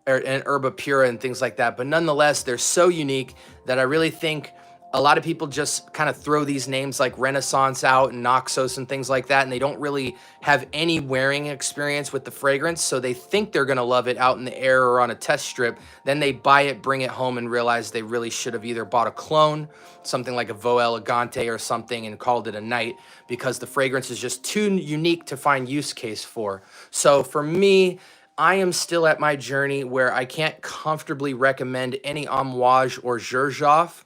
Herba Pura and things like that. But nonetheless, they're so unique that I really think a lot of people just kind of throw these names like Renaissance out and Naxos and things like that, and they don't really have any wearing experience with the fragrance, so they think they're going to love it out in the air or on a test strip. Then they buy it, bring it home, and realize they really should have either bought a clone, something like a Vo Elegante or something, and called it a night, because the fragrance is just too unique to find use case for. So for me, I am still at my journey where I can't comfortably recommend any Amouage or Xerjoff.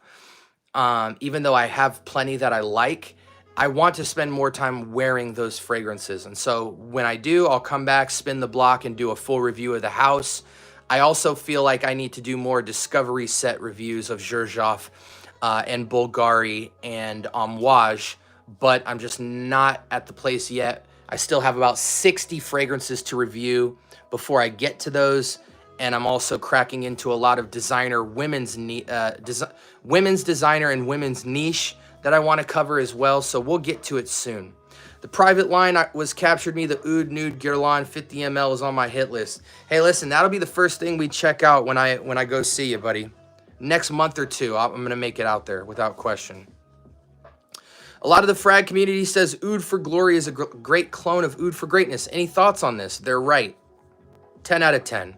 Even though I have plenty that I like, I want to spend more time wearing those fragrances. And so when I do, I'll come back, spin the block, and do a full review of the house. I also feel like I need to do more discovery set reviews of Xerjoff and Bulgari and Amouage, but I'm just not at the place yet. I still have about 60 fragrances to review before I get to those. And I'm also cracking into a lot of designer women's designer and women's niche that I want to cover as well. So we'll get to it soon. The private line was captured me. The Oud Nude Guerlain 50 ml is on my hit list. Hey, listen, that'll be the first thing we check out when I go see you, buddy. Next month or two, I'm gonna make it out there without question. A lot of the frag community says Oud for Glory is a great clone of Oud for Greatness. Any thoughts on this? They're right. 10 out of 10.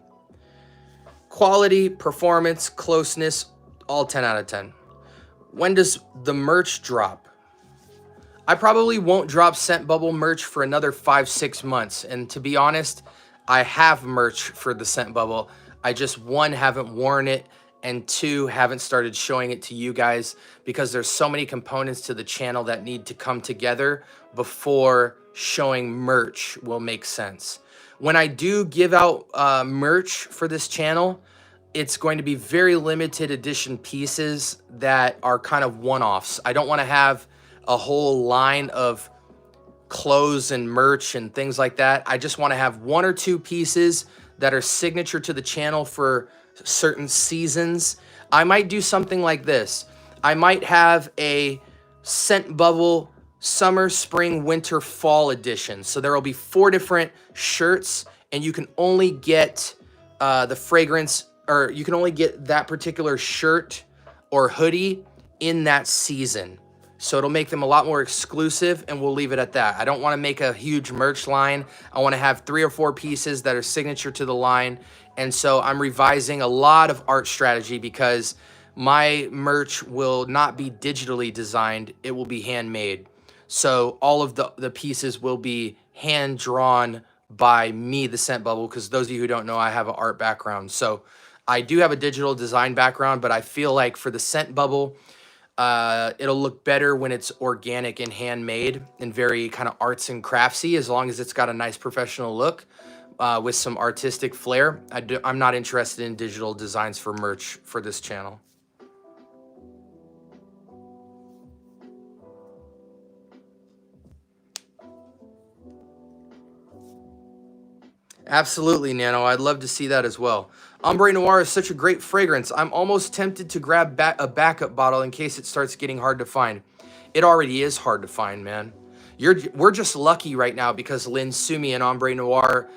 Quality, performance, closeness, all 10 out of 10. When does the merch drop? I probably won't drop Scent Bubble merch for another 5-6 months. And to be honest, I have merch for the Scent Bubble. I just, one, haven't worn it, and two, haven't started showing it to you guys because there's so many components to the channel that need to come together before showing merch will make sense. When I do give out merch for this channel, it's going to be very limited edition pieces that are kind of one-offs. I don't want to have a whole line of clothes and merch and things like that. I just want to have 1 or 2 pieces that are signature to the channel for certain seasons. I might do something like this. I might have a Scent Bubble summer, spring, winter, fall edition. So there will be 4 different shirts, and you can only get the fragrance, or you can only get that particular shirt or hoodie in that season. So it'll make them a lot more exclusive, and we'll leave it at that. I don't want to make a huge merch line. I want to have 3 or 4 pieces that are signature to the line. And so I'm revising a lot of art strategy because my merch will not be digitally designed. It will be handmade. So all of the pieces will be hand drawn by me, the Scent Bubble, because those of you who don't know, I have an art background. So I do have a digital design background, but I feel like for the scent bubble, it'll look better when it's organic and handmade and very kind of arts and craftsy, as long as it's got a nice professional look with some artistic flair. I'm not interested in digital designs for merch for this channel. Absolutely, Nano. I'd love to see that as well. Ombre Noir is such a great fragrance. I'm almost tempted to grab a backup bottle in case it starts getting hard to find. It already is hard to find, man. We're just lucky right now because Lynn Sumi and Ombre Noir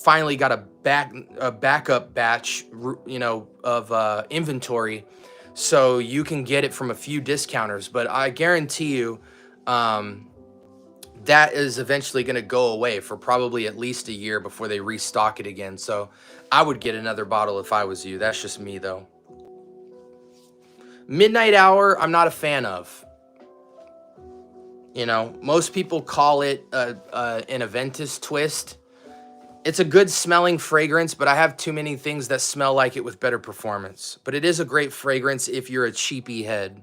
finally got a backup batch, you know, of inventory, so you can get it from a few discounters. But I guarantee you, that is eventually going to go away for probably at least a year before they restock it again. So I would get another bottle if I was you. That's just me, though. Midnight Hour, I'm not a fan of. You know, most people call it an Aventus twist. It's a good smelling fragrance, but I have too many things that smell like it with better performance. But it is a great fragrance if you're a cheapy head.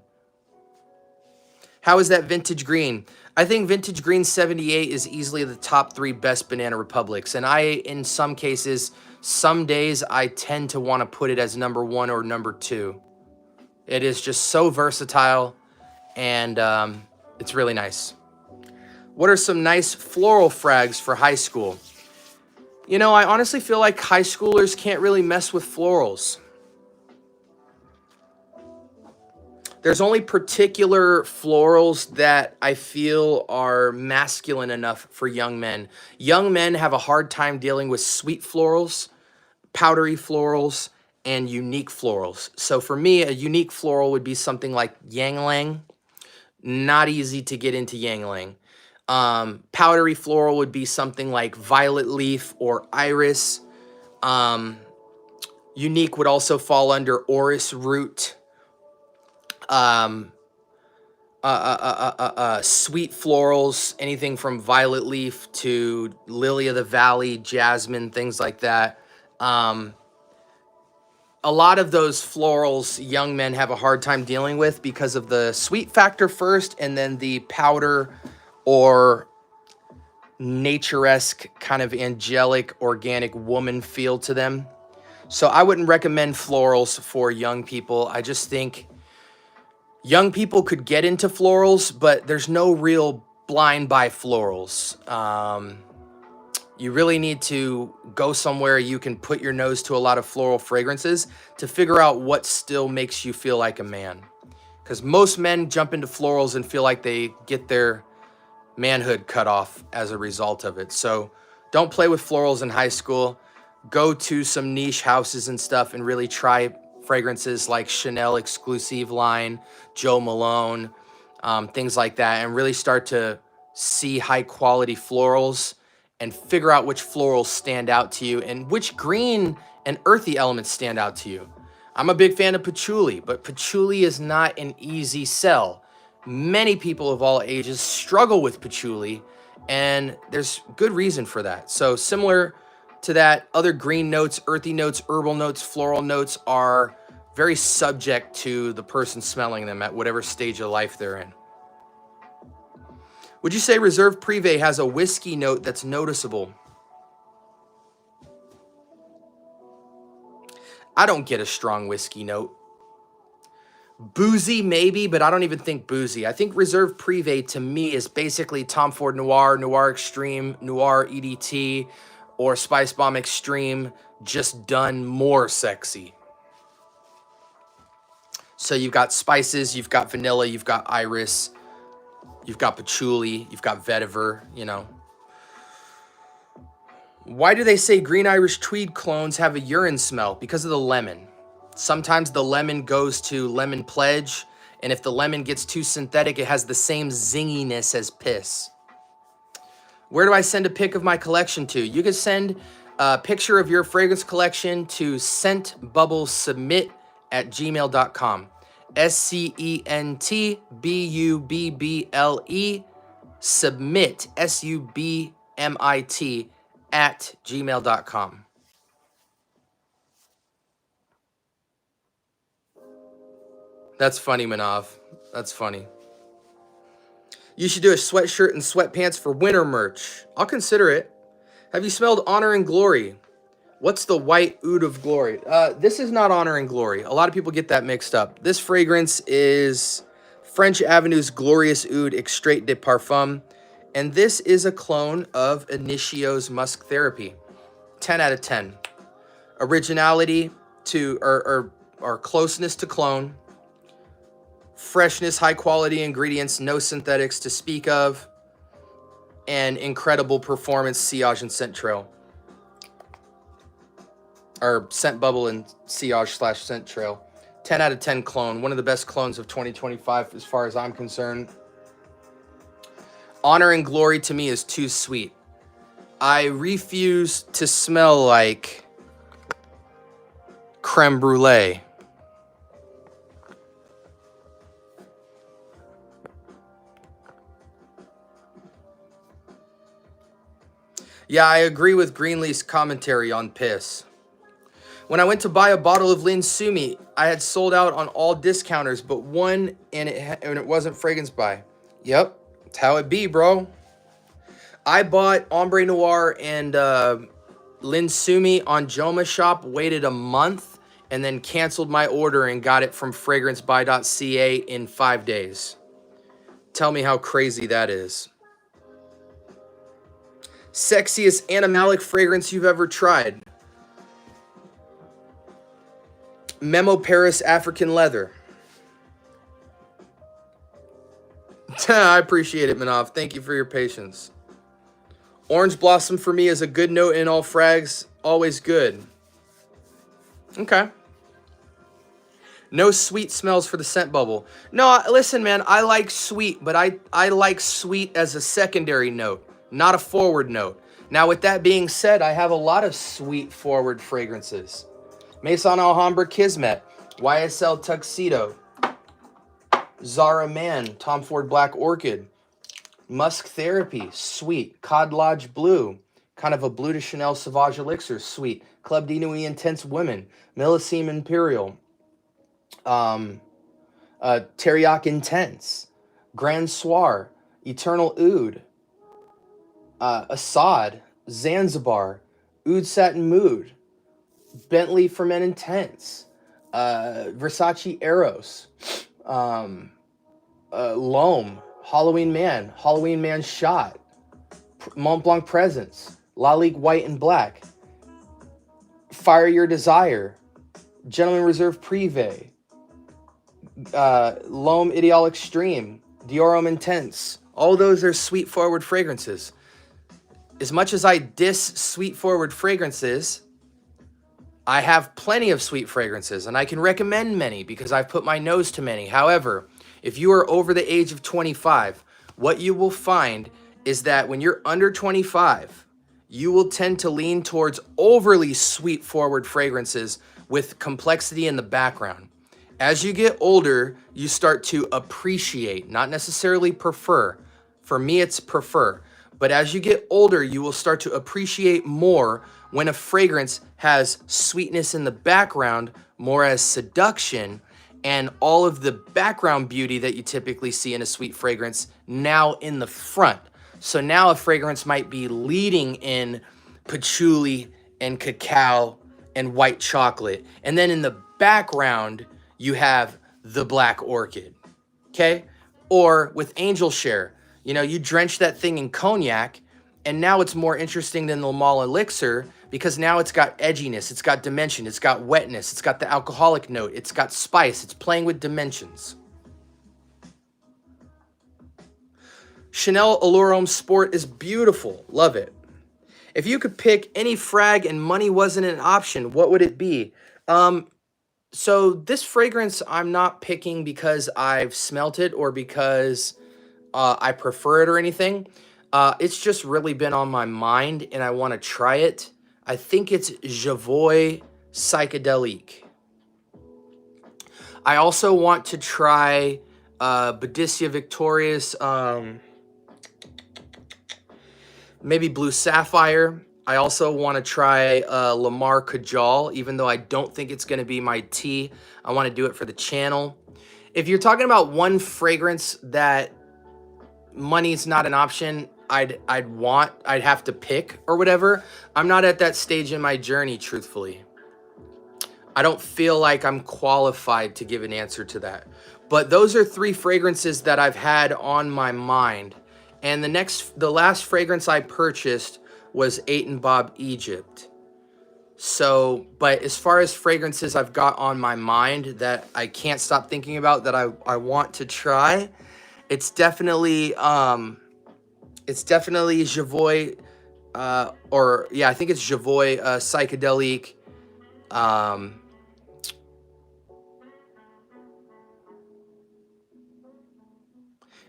How is that Vintage Green? I think Vintage Green 78 is easily the top 3 best Banana Republics. And in some cases, some days I tend to want to put it as number 1 or number 2. It is just so versatile, and it's really nice. What are some nice floral frags for high school? You know, I honestly feel like high schoolers can't really mess with florals. There's only particular florals that I feel are masculine enough for young men. Young men have a hard time dealing with sweet florals, powdery florals, and unique florals. So for me, a unique floral would be something like Ylang. Not easy to get into Ylang. Powdery floral would be something like violet leaf or iris. Unique would also fall under orris root. Sweet florals, anything from violet leaf to lily of the valley, jasmine, things like that. A lot of those florals young men have a hard time dealing with because of the sweet factor first, and then the powder or nature-esque kind of angelic organic woman feel to them. So I wouldn't recommend florals for young people. I just think young people could get into florals, but there's no real blind buy florals. You really need to go somewhere you can put your nose to a lot of floral fragrances to figure out what still makes you feel like a man. Because most men jump into florals and feel like they get their manhood cut off as a result of it. So don't play with florals in high school. Go to some niche houses and stuff and really try fragrances like Chanel exclusive line, Joe Malone, things like that, and really start to see high quality florals and figure out which florals stand out to you and which green and earthy elements stand out to you. I'm a big fan of patchouli, but patchouli is not an easy sell. Many people of all ages struggle with patchouli, and there's good reason for that. So similar to that, other green notes, earthy notes, herbal notes, floral notes are very subject to the person smelling them at whatever stage of life they're in. Would you say Reserve Privé has a whiskey note that's noticeable? I don't get a strong whiskey note. Boozy, maybe, but I don't even think boozy. I think Reserve Privé, to me, is basically Tom Ford Noir, Noir Extreme, Noir EDT, or Spice Bomb Extreme, just done more sexy. So you've got spices, you've got vanilla, you've got iris, you've got patchouli, you've got vetiver, you know. Why do they say Green Irish Tweed clones have a urine smell? Because of the lemon. Sometimes the lemon goes to lemon pledge, and if the lemon gets too synthetic, it has the same zinginess as piss. Where do I send a pic of my collection to? You can send a picture of your fragrance collection to scentbubblesubmit@gmail.com. SCENTBUBBLE submit SUBMIT @gmail.com. That's funny, Manav. That's funny. You should do a sweatshirt and sweatpants for winter merch. I'll consider it. Have you smelled Honor and Glory? What's the white oud of glory? This is not Honor and Glory. A lot of people get that mixed up. This fragrance is French Avenue's Glorious Oud Extrait de Parfum. And this is a clone of Initio's Musk Therapy. 10 out of 10. Originality to, or closeness to clone. Freshness, high quality ingredients, no synthetics to speak of. And incredible performance, sillage, and scent trail. Or scent bubble and sillage / scent trail. 10 out of 10 clone. One of the best clones of 2025 as far as I'm concerned. Honor and Glory to me is too sweet. I refuse to smell like creme brulee. Yeah, I agree with Greenlee's commentary on piss. When I went to buy a bottle of Lin Sumi, I had sold out on all discounters but one, and it wasn't fragrance by. Yep, that's how it be, bro. I bought Ombre Noir and Lin Sumi on Joma Shop, waited a month, and then canceled my order and got it from fragrancebuy.ca in 5 days. Tell me how crazy that is. Sexiest animalic fragrance you've ever tried? Memo Paris African Leather. I appreciate it, Manav. Thank you for your patience. Orange Blossom for me is a good note in all frags. Always good. Okay. No sweet smells for the scent bubble. No, listen, man. I like sweet, but I like sweet as a secondary note, not a forward note. Now, with that being said, I have a lot of sweet forward fragrances. Maison Alhambra Kismet, YSL Tuxedo, Zara Man, Tom Ford Black Orchid, Musk Therapy, sweet. Cod Lodge Blue, kind of a blue de Chanel Sauvage Elixir, sweet. Club de Nuit Intense Women, Millesime Imperial, Teriyaki Intense, Grand Soir, Eternal Oud, Assad, Zanzibar, Oud Satin Mood, Bentley for Men Intense, Versace Eros, L'Homme, Halloween Man Shot, Mont Blanc Presence, Lalique White and Black, Fire Your Desire, Gentleman Reserve Privé, L'Homme Ideal Extreme, Dior Homme Intense. All those are sweet forward fragrances. As much as I diss sweet forward fragrances, I have plenty of sweet fragrances, and I can recommend many because I've put my nose to many. However, if you are over the age of 25, what you will find is that when you're under 25, you will tend to lean towards overly sweet forward fragrances with complexity in the background. As you get older, you start to appreciate, not necessarily prefer. For me, it's prefer. But as you get older, you will start to appreciate more when a fragrance has sweetness in the background, more as seduction, and all of the background beauty that you typically see in a sweet fragrance now in the front. So now a fragrance might be leading in patchouli and cacao and white chocolate. And then in the background, you have the black orchid, okay? Or with Angel Share, you know, you drench that thing in cognac, and now it's more interesting than the Mal Elixir because now it's got edginess, it's got dimension, it's got wetness, it's got the alcoholic note, it's got spice, it's playing with dimensions. Chanel Allure Homme Sport is beautiful. Love it. If you could pick any frag and money wasn't an option, what would it be? So this fragrance I'm not picking because I've smelt it or because I prefer it or anything. It's just really been on my mind and I want to try it. I think it's Javoy Psychedelique. I also want to try Boudicca Victorious, maybe Blue Sapphire. I also want to try Lamar Kajal, even though I don't think it's going to be my tea. I want to do it for the channel. If you're talking about one fragrance that money's not an option, I'd have to pick or whatever. I'm not at that stage in my journey, truthfully. I don't feel like I'm qualified to give an answer to that. But those are 3 fragrances that I've had on my mind. And the last fragrance I purchased was 8 Bob Egypt. So, but as far as fragrances I've got on my mind that I can't stop thinking about that I want to try, it's definitely Javoy, or yeah, I think it's Javoy Psychedelic.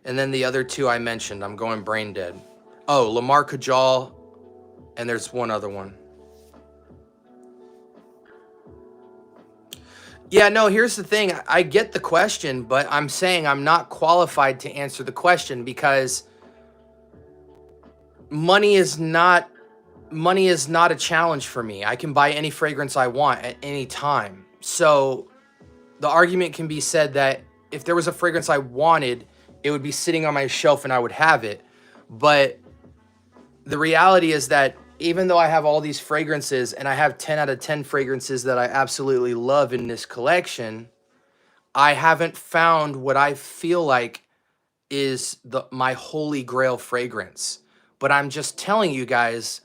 And then the other 2 I mentioned, I'm going brain dead. Oh, Lamar Kajal, and there's one other one. Yeah, no, here's the thing. I get the question, but I'm saying I'm not qualified to answer the question because money is not a challenge for me. I can buy any fragrance I want at any time. So the argument can be said that if there was a fragrance I wanted, it would be sitting on my shelf and I would have it. But the reality is that even though I have all these fragrances and I have 10 out of 10 fragrances that I absolutely love in this collection, I haven't found what I feel like is my holy grail fragrance. But I'm just telling you guys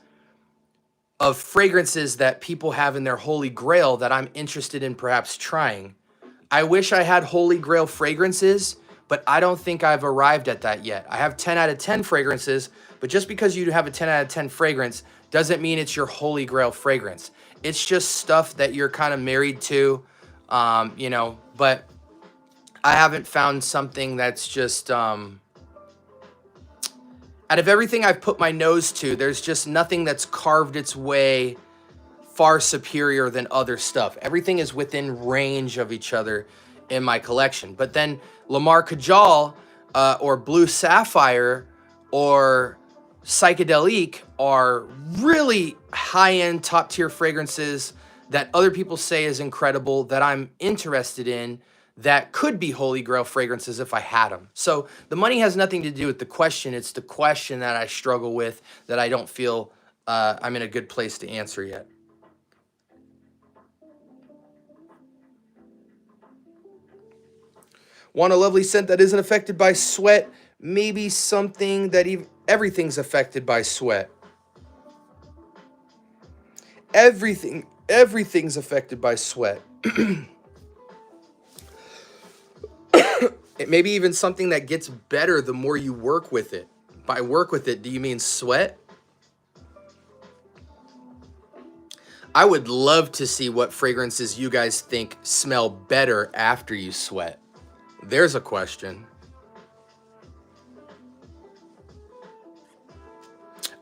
of fragrances that people have in their holy grail that I'm interested in perhaps trying. I wish I had holy grail fragrances, but I don't think I've arrived at that yet. I have 10 out of 10 fragrances, but just because you have a 10 out of 10 fragrance doesn't mean it's your holy grail fragrance. It's just stuff that you're kind of married to, but I haven't found something that's just, out of everything I've put my nose to, there's just nothing that's carved its way far superior than other stuff. Everything is within range of each other in my collection. But then Lamar Kajal or Blue Sapphire or Psychedelic are really high-end, top-tier fragrances that other people say is incredible, that I'm interested in, that could be holy grail fragrances if I had them. So the money has nothing to do with the question. It's the question that I struggle with, that I don't feel I'm in a good place to answer yet. Want a lovely scent that isn't affected by sweat? Maybe something that everything's affected by sweat. Everything's affected by sweat. It maybe even something that gets better the more you work with it. By work with it, do you mean sweat? I would love to see what fragrances you guys think smell better after you sweat. There's a question.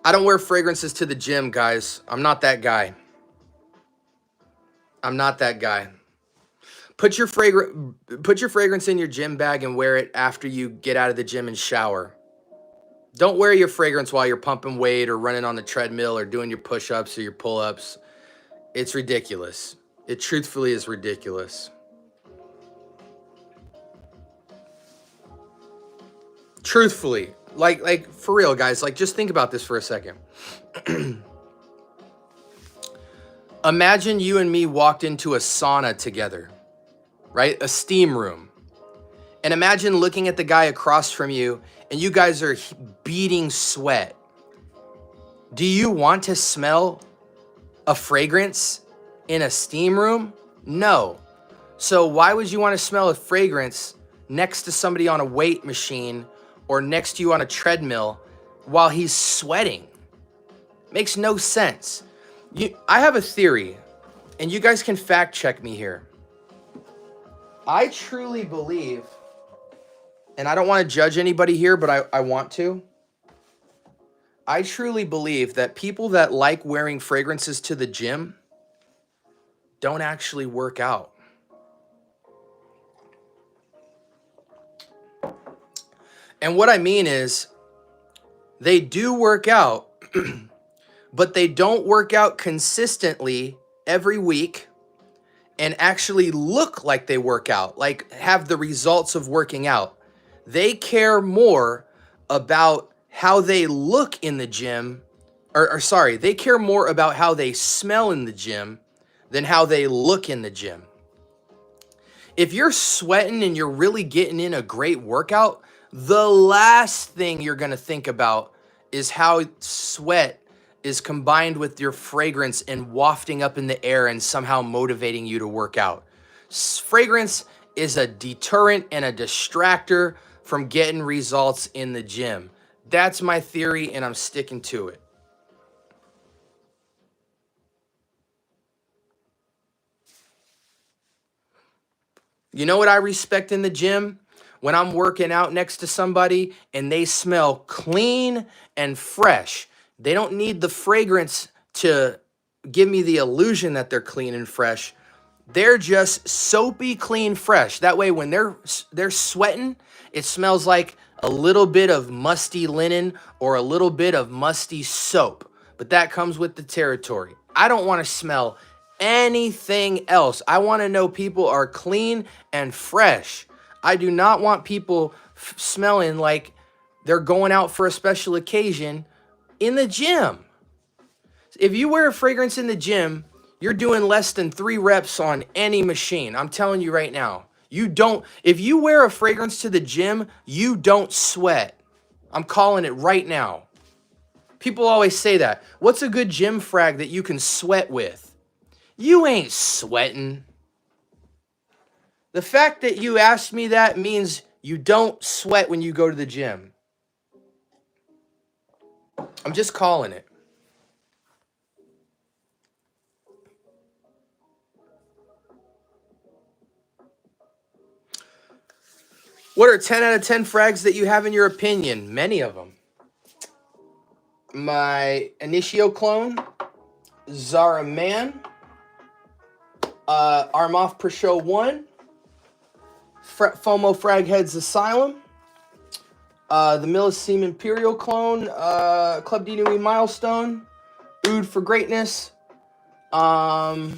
I don't wear fragrances to the gym, guys. I'm not that guy. I'm not that guy. Put your fragrance in your gym bag and wear it after you get out of the gym and shower. Don't wear your fragrance while you're pumping weight or running on the treadmill or doing your push-ups or your pull-ups. It's ridiculous. It truthfully is ridiculous. Truthfully, like for real, guys, like just think about this for a second. Imagine you and me walked into a sauna together, right? A steam room. And imagine looking at the guy across from you and you guys are beating sweat. Do you want to smell a fragrance in a steam room? No. So why would you want to smell a fragrance next to somebody on a weight machine or next to you on a treadmill while he's sweating? Makes no sense. I have a theory, and you guys can fact check me here. I truly believe, and I don't want to judge anybody here, but I want to. I truly believe that people that like wearing fragrances to the gym don't actually work out. And what I mean is, they do work out, but they don't work out consistently every week, and actually look like they work out, like have the results of working out. They care more about how they look in the gym, or sorry, they care more about how they smell in the gym than how they look in the gym. If you're sweating and you're really getting in a great workout, the last thing you're going to think about is how sweat is combined with your fragrance and wafting up in the air and somehow motivating you to work out. Fragrance is a deterrent and a distractor from getting results in the gym. That's my theory, and I'm sticking to it. You know what I respect in the gym? When I'm working out next to somebody and they smell clean and fresh. They don't need the fragrance to give me the illusion that they're clean and fresh. They're just soapy, clean, fresh. That way when they're sweating, it smells like a little bit of musty linen or a little bit of musty soap. But that comes with the territory. I don't want to smell anything else. I want to know people are clean and fresh. I do not want people smelling like they're going out for a special occasion in the gym. If you wear a fragrance in the gym, you're doing less than 3 reps on any machine. I'm telling you right now. If you wear a fragrance to the gym, you don't sweat. I'm calling it right now. People always say that. What's a good gym frag that you can sweat with? You ain't sweating. The fact that you asked me that means you don't sweat when you go to the gym. I'm just calling it. What are 10 out of 10 frags that you have in your opinion? Many of them. My Initio clone, Zara Man, Armoff Pro Show 1, FOMO Fragheads Asylum, the Milliseam Imperial clone, Club D Nui Milestone, Oud for Greatness, Bulgari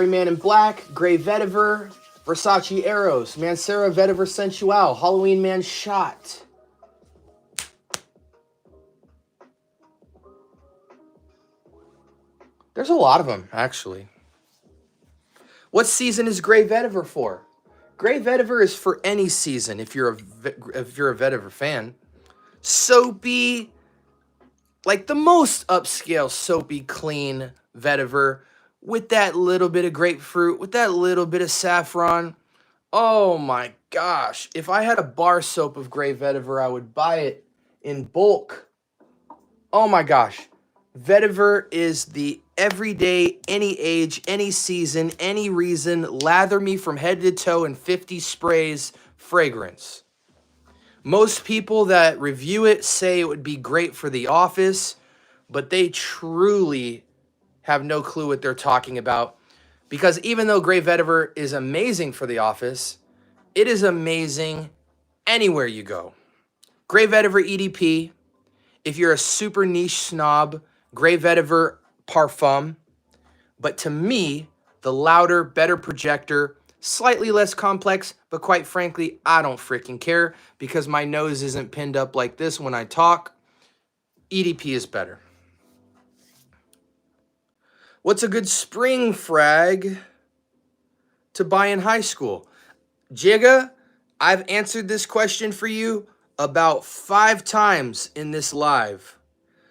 Man in Black, Grey Vetiver, Versace Arrows, Mancera Vetiver Sensual, Halloween Man Shot. There's a lot of them, actually. What season is Grey Vetiver for? Grey Vetiver is for any season if you're a Vetiver fan. Soapy, like the most upscale soapy clean Vetiver with that little bit of grapefruit, with that little bit of saffron. Oh my gosh. If I had a bar soap of Grey Vetiver, I would buy it in bulk. Oh my gosh. Vetiver is the everyday, any age, any season, any reason, lather me from head to toe in 50 sprays fragrance. Most people that review it say it would be great for the office, but they truly have no clue what they're talking about. Because even though Grey Vetiver is amazing for the office, it is amazing anywhere you go. Grey Vetiver EDP, if you're a super niche snob, Grey Vetiver Parfum. But to me, the louder, better projector, slightly less complex, but quite frankly, I don't freaking care because my nose isn't pinned up like this when I talk. EDP is better. What's a good spring frag to buy in high school? Jigga, I've answered this question for you about 5 times in this live.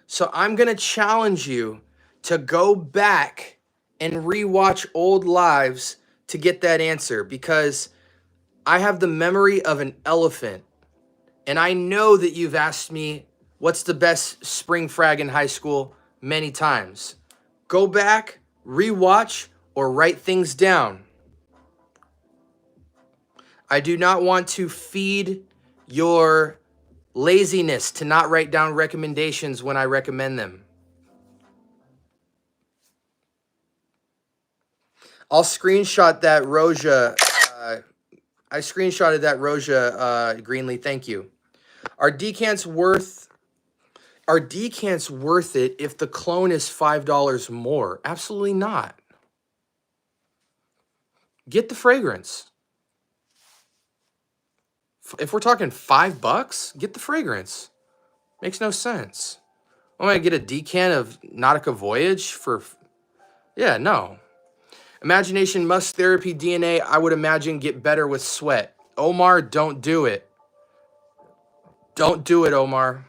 So I'm going to challenge you to go back and rewatch old lives to get that answer because I have the memory of an elephant. And I know that you've asked me what's the best spring frag in high school many times. Go back, rewatch, or write things down. I do not want to feed your laziness to not write down recommendations when I recommend them. I'll screenshot that Roja. I screenshotted that Roja Greenlee. Thank you. Are decants worth it if the clone is $5 more? Absolutely not. Get the fragrance. If we're talking $5, get the fragrance. Makes no sense. I'm gonna get a decan of Nautica Voyage for, yeah, no. Imagination Musk Therapy DNA, I would imagine get better with sweat. Omar, don't do it. Don't do it, Omar.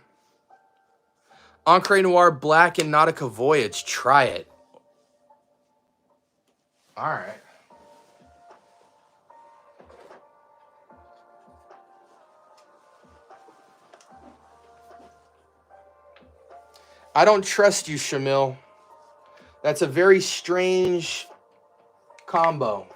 Encre Noir Black and Nautica Voyage, try it. All right. I don't trust you, Shamil. That's a very strange combo.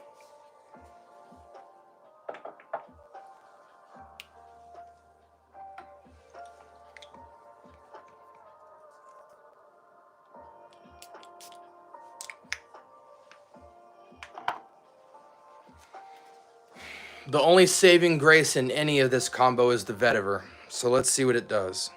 The only saving grace in any of this combo is the vetiver. So let's see what it does.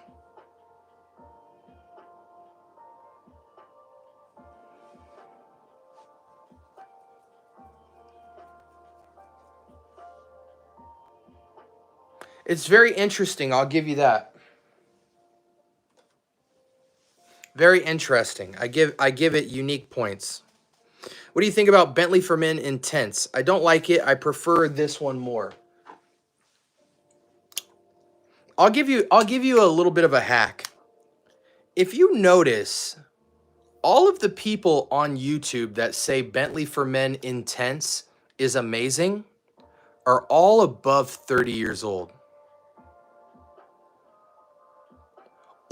It's very interesting, I'll give you that. Very interesting. I give it unique points. What do you think about Bentley for Men Intense? I don't like it. I prefer this one more. I'll give you a little bit of a hack. If you notice, all of the people on YouTube that say Bentley for Men Intense is amazing are all above 30 years old.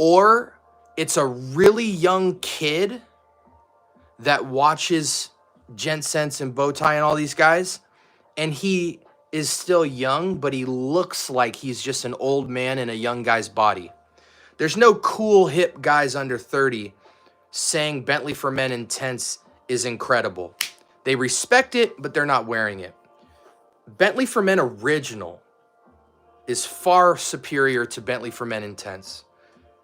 Or it's a really young kid that watches Jensense and Bowtie and all these guys, and he is still young, but he looks like he's just an old man in a young guy's body. There's no cool, hip guys under 30 saying Bentley for Men Intense is incredible. They respect it, but they're not wearing it. Bentley for Men Original is far superior to Bentley for Men Intense.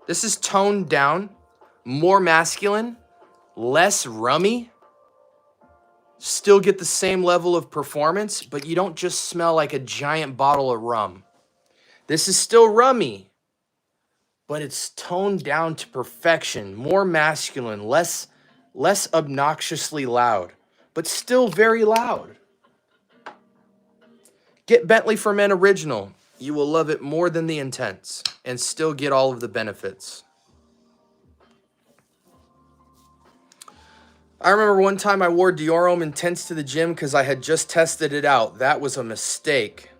This is toned down, more masculine, less rummy. Still get the same level of performance, but you don't just smell like a giant bottle of rum. This is still rummy, but it's toned down to perfection, more masculine, less obnoxiously loud, but still very loud. Get Bentley for Men Original. You will love it more than the Intense and still get all of the benefits. I remember one time I wore Dior Homme Intense to the gym because I had just tested it out. That was a mistake.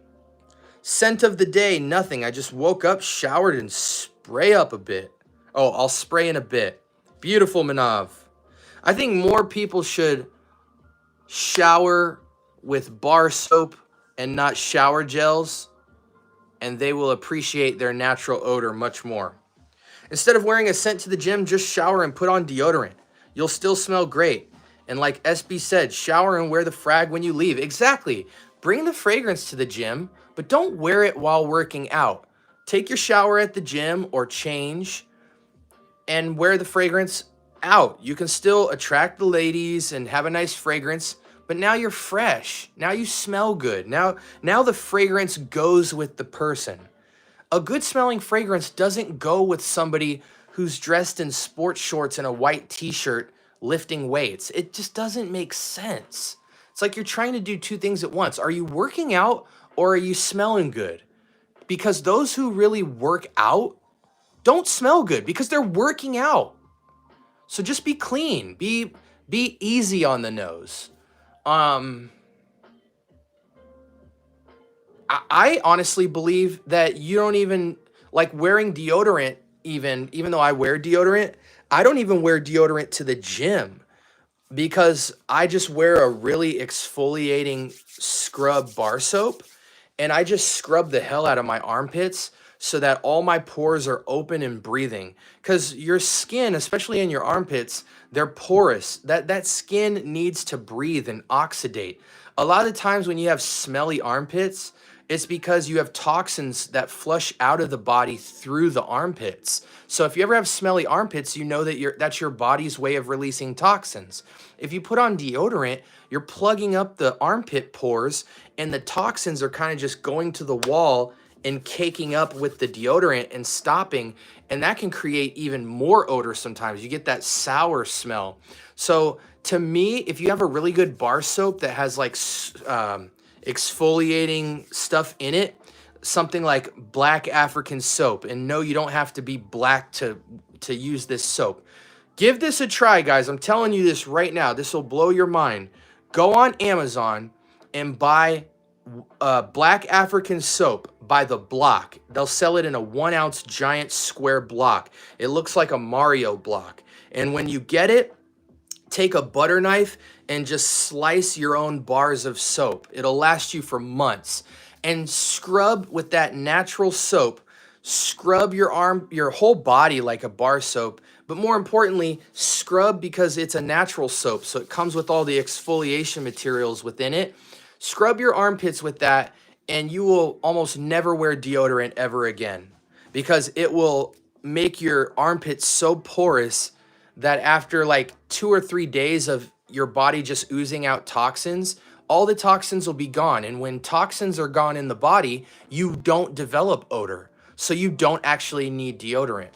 Scent of the day, nothing. I just woke up, showered, and spray up a bit. Oh, I'll spray in a bit. Beautiful, Manav. I think more people should shower with bar soap and not shower gels, and they will appreciate their natural odor much more. Instead of wearing a scent to the gym, just shower and put on deodorant. You'll still smell great. And like SB said, shower and wear the frag when you leave. Exactly. Bring the fragrance to the gym, but don't wear it while working out. Take your shower at the gym or change and wear the fragrance out. You can still attract the ladies and have a nice fragrance, but now you're fresh. Now you smell good. Now the fragrance goes with the person. A good smelling fragrance doesn't go with somebody who's dressed in sports shorts and a white t-shirt lifting weights. It just doesn't make sense. It's like you're trying to do two things at once. Are you working out or are you smelling good? Because those who really work out don't smell good because they're working out. So just be clean. Be easy on the nose. I honestly believe that you don't even like wearing deodorant. Even though I wear deodorant, I don't even wear deodorant to the gym because I just wear a really exfoliating scrub bar soap and I just scrub the hell out of my armpits so that all my pores are open and breathing. Because your skin, especially in your armpits, they're porous. That skin needs to breathe and oxidate. A lot of the times when you have smelly armpits, It's because you have toxins that flush out of the body through the armpits. So if you ever have smelly armpits, you know that that's your body's way of releasing toxins. If you put on deodorant, you're plugging up the armpit pores, and the toxins are kind of just going to the wall and caking up with the deodorant and stopping, and that can create even more odor sometimes. You get that sour smell. So to me, if you have a really good bar soap that has like exfoliating stuff in it, something like black African soap, and no, you don't have to be black to use this soap. Give this a try, guys. I'm telling you this right now. This will blow your mind. Go on Amazon and buy black African soap by the block. They'll sell it in a 1 ounce giant square block. It looks like a Mario block. And when you get it, take a butter knife and just slice your own bars of soap. It'll last you for months. And scrub with that natural soap. Scrub your whole body like a bar soap. But more importantly, scrub because it's a natural soap. So it comes with all the exfoliation materials within it. Scrub your armpits with that, and you will almost never wear deodorant ever again, because it will make your armpits so porous that after like 2 or 3 days of your body just oozing out toxins, all the toxins will be gone. And when toxins are gone in the body, you don't develop odor. So you don't actually need deodorant.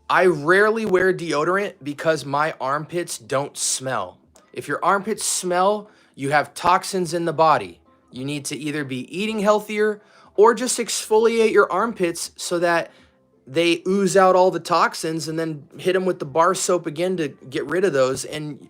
I rarely wear deodorant because my armpits don't smell. If your armpits smell, you have toxins in the body. You need to either be eating healthier or just exfoliate your armpits so that they ooze out all the toxins, and then hit them with the bar soap again to get rid of those. And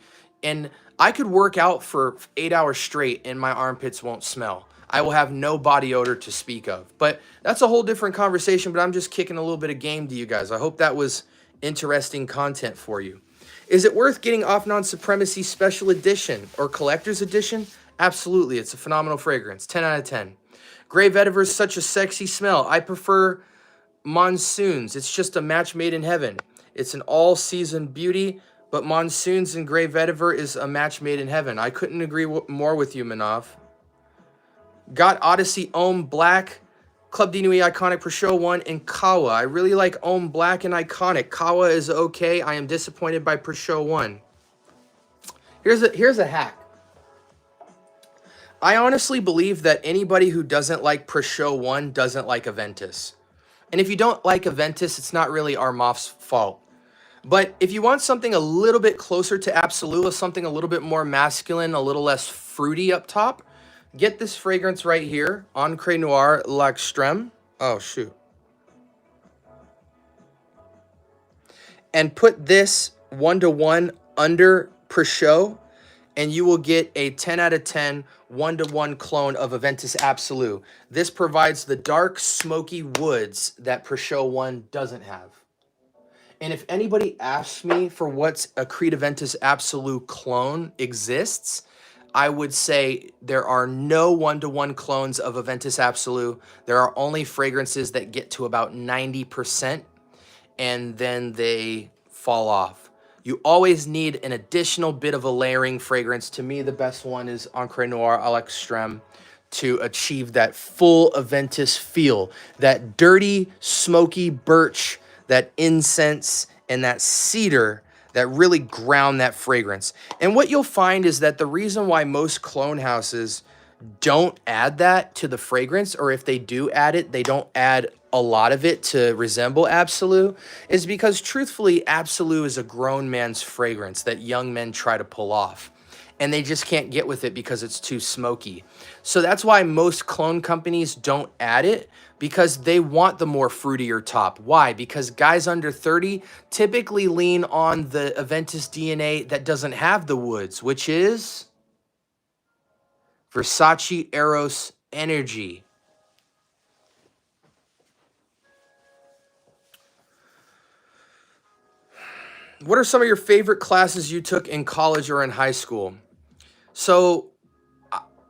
I could work out for 8 hours straight and my armpits won't smell. I will have no body odor to speak of. But that's a whole different conversation, but I'm just kicking a little bit of game to you guys. I hope that was interesting content for you. Is it worth getting Off Non-Supremacy Special Edition or Collector's Edition? Absolutely. It's a phenomenal fragrance. 10 out of 10. Grey Vetiver is such a sexy smell. I prefer Monsoons. It's just a match made in heaven. It's an all-season beauty, but Monsoons and Grey Vetiver is a match made in heaven. I couldn't agree more with you, Manav. Got Odyssey Homme Black, Club de Nuit Iconic for Show 1, and Kawa. I really like Homme Black and Iconic. Kawa is okay. I am disappointed by Per Show 1. Here's a hack. I honestly believe that anybody who doesn't like Per Show 1 doesn't like Aventus. And if you don't like Aventus, it's not really Armaf's fault. But if you want something a little bit closer to Absolute, something a little bit more masculine, a little less fruity up top, get this fragrance right here, Encre Noir L'Extrême. Oh, shoot. And put this 1-to-1 under Per Show, and you will get a 10 out of 10 1-to-1 clone of Aventus Absolute. This provides the dark, smoky woods that Per Show 1 doesn't have. And if anybody asks me for what's a Creed Aventus Absolute clone exists, I would say there are no 1-to-1 clones of Aventus Absolute. There are only fragrances that get to about 90%, and then they fall off. You always need an additional bit of a layering fragrance. To me, the best one is Encre Noir à l'Extrême to achieve that full Aventus feel, that dirty, smoky birch, that incense, and that cedar that really ground that fragrance. And what you'll find is that the reason why most clone houses don't add that to the fragrance, or if they do add it, they don't add a lot of it to resemble Absolute, is because truthfully, Absolute is a grown man's fragrance that young men try to pull off. And they just can't get with it because it's too smoky. So that's why most clone companies don't add it, because they want the more fruitier top. Why? Because guys under 30 typically lean on the Aventus DNA that doesn't have the woods, which is Versace Eros Energy. What are some of your favorite classes you took in college or in high school? So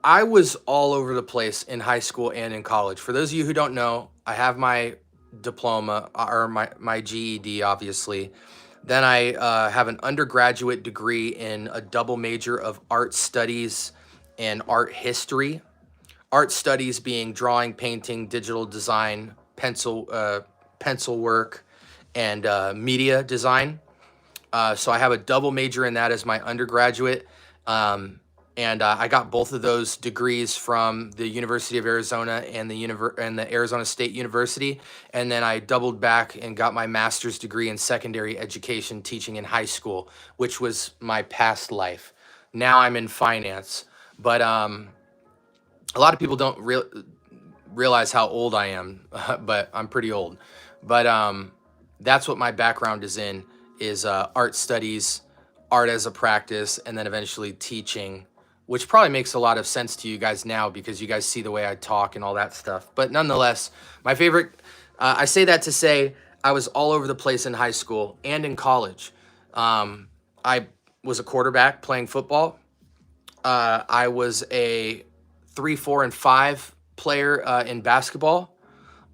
I was all over the place in high school and in college. For those of you who don't know, I have my diploma, or my GED, obviously. Then I have an undergraduate degree in a double major of art studies and art history. art studies being drawing, painting, digital design, pencil work, and media design. So I have a double major in that as my undergraduate. And I got both of those degrees from the University of Arizona and the Arizona State University. And then I doubled back and got my master's degree in secondary education, teaching in high school, which was my past life. Now I'm in finance, but a lot of people don't realize how old I am, but I'm pretty old. But that's what my background is in, is art studies, art as a practice, and then eventually teaching, which probably makes a lot of sense to you guys now because you guys see the way I talk and all that stuff. But nonetheless, my favorite, I say that to say I was all over the place in high school and in college. I was a quarterback playing football. I was a 3, 4, and 5 player in basketball.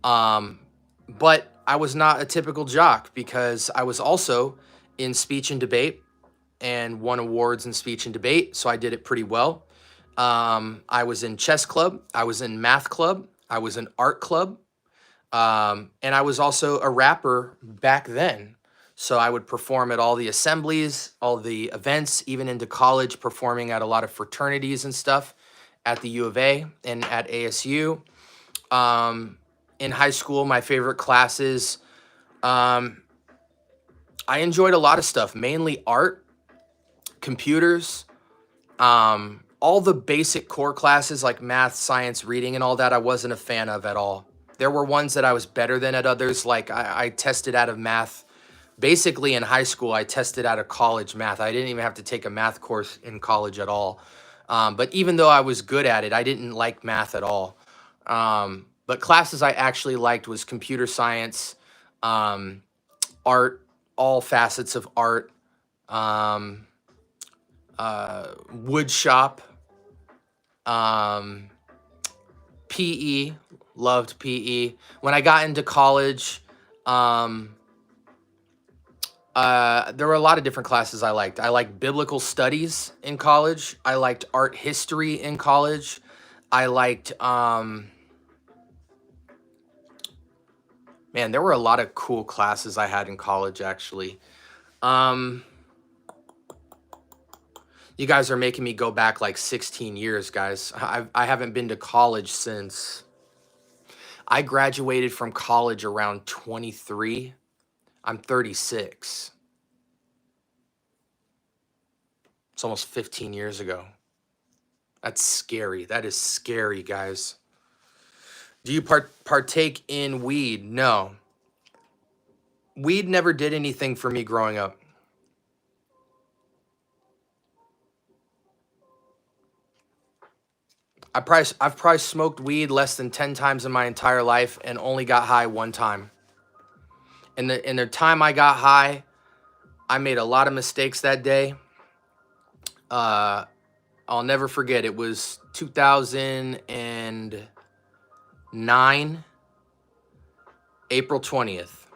But I was not a typical jock because I was also in speech and debate and won awards in speech and debate. So I did it pretty well. I was in chess club. I was in math club. I was in art club. And I was also a rapper back then. So I would perform at all the assemblies, all the events, even into college, performing at a lot of fraternities and stuff at the U of A and at ASU. In high school, my favorite classes, I enjoyed a lot of stuff, mainly art, computers, all the basic core classes like math, science, reading, and all that I wasn't a fan of at all. There were ones that I was better than at others. Like I tested out of math. Basically in high school, I tested out of college math. I didn't even have to take a math course in college at all. But even though I was good at it, I didn't like math at all. But classes I actually liked was computer science, art, all facets of art, wood shop, PE, loved PE. When I got into college, there were a lot of different classes I liked. I liked biblical studies in college. I liked art history in college. I liked, man, there were a lot of cool classes I had in college, actually. You guys are making me go back like 16 years, guys. I haven't been to college since I graduated from college around 23. I'm 36. It's almost 15 years ago. That's scary. That is scary, guys. Do you partake in weed? No. Weed never did anything for me growing up. I've probably smoked weed less than 10 times in my entire life and only got high one time. In the time I got high, I made a lot of mistakes that day. I'll never forget. It was 2009, April 20th.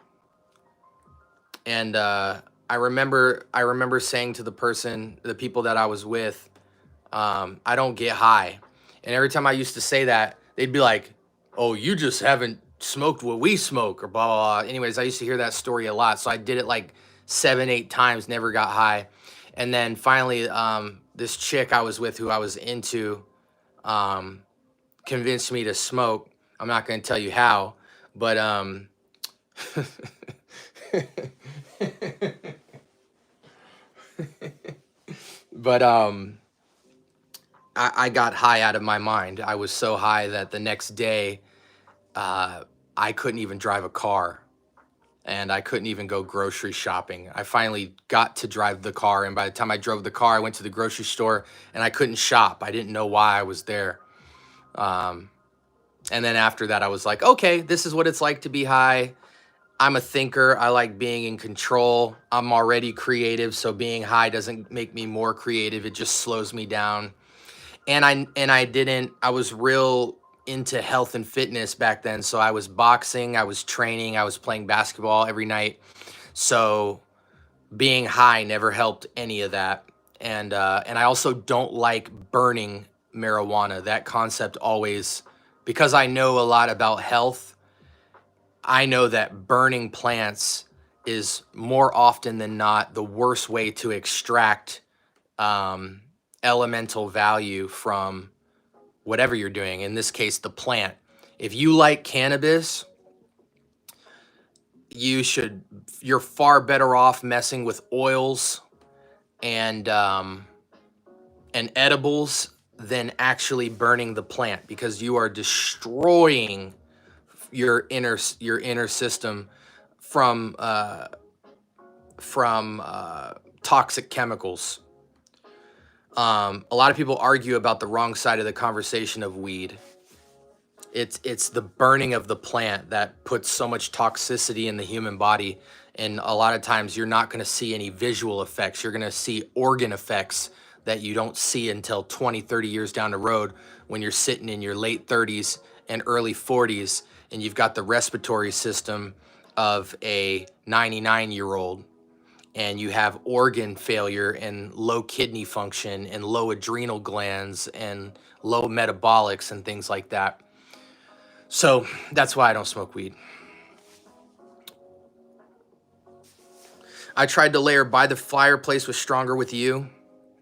And I remember saying to the people that I was with, I don't get high. And every time I used to say that, they'd be like, oh, you just haven't smoked what we smoke, or blah, blah, blah. Anyways, I used to hear that story a lot. So I did it like 7, 8 times, never got high. And then finally, this chick I was with who I was into convinced me to smoke. I'm not going to tell you how, but but I got high out of my mind. I was so high that the next day I couldn't even drive a car, and I couldn't even go grocery shopping. I finally got to drive the car, and by the time I drove the car, I went to the grocery store, and I couldn't shop. I didn't know why I was there. And then after that, I was like, okay, this is what it's like to be high. I'm a thinker. I like being in control. I'm already creative, so being high doesn't make me more creative. It just slows me down. And I was real into health and fitness back then. So I was boxing, I was training, I was playing basketball every night. So being high never helped any of that. And I also don't like burning marijuana. That concept always, because I know a lot about health, I know that burning plants is more often than not the worst way to extract elemental value from whatever you're doing. In this case, the plant. If you like cannabis, you're far better off messing with oils and edibles than actually burning the plant, because you are destroying your inner system from toxic chemicals. A lot of people argue about the wrong side of the conversation of weed. It's the burning of the plant that puts so much toxicity in the human body, and a lot of times you're not going to see any visual effects. You're going to see organ effects that you don't see until 20, 30 years down the road, when you're sitting in your late 30s and early 40s and you've got the respiratory system of a 99-year-old, and you have organ failure and low kidney function and low adrenal glands and low metabolics and things like that. So that's why I don't smoke weed. I tried to layer by the fireplace was stronger with you.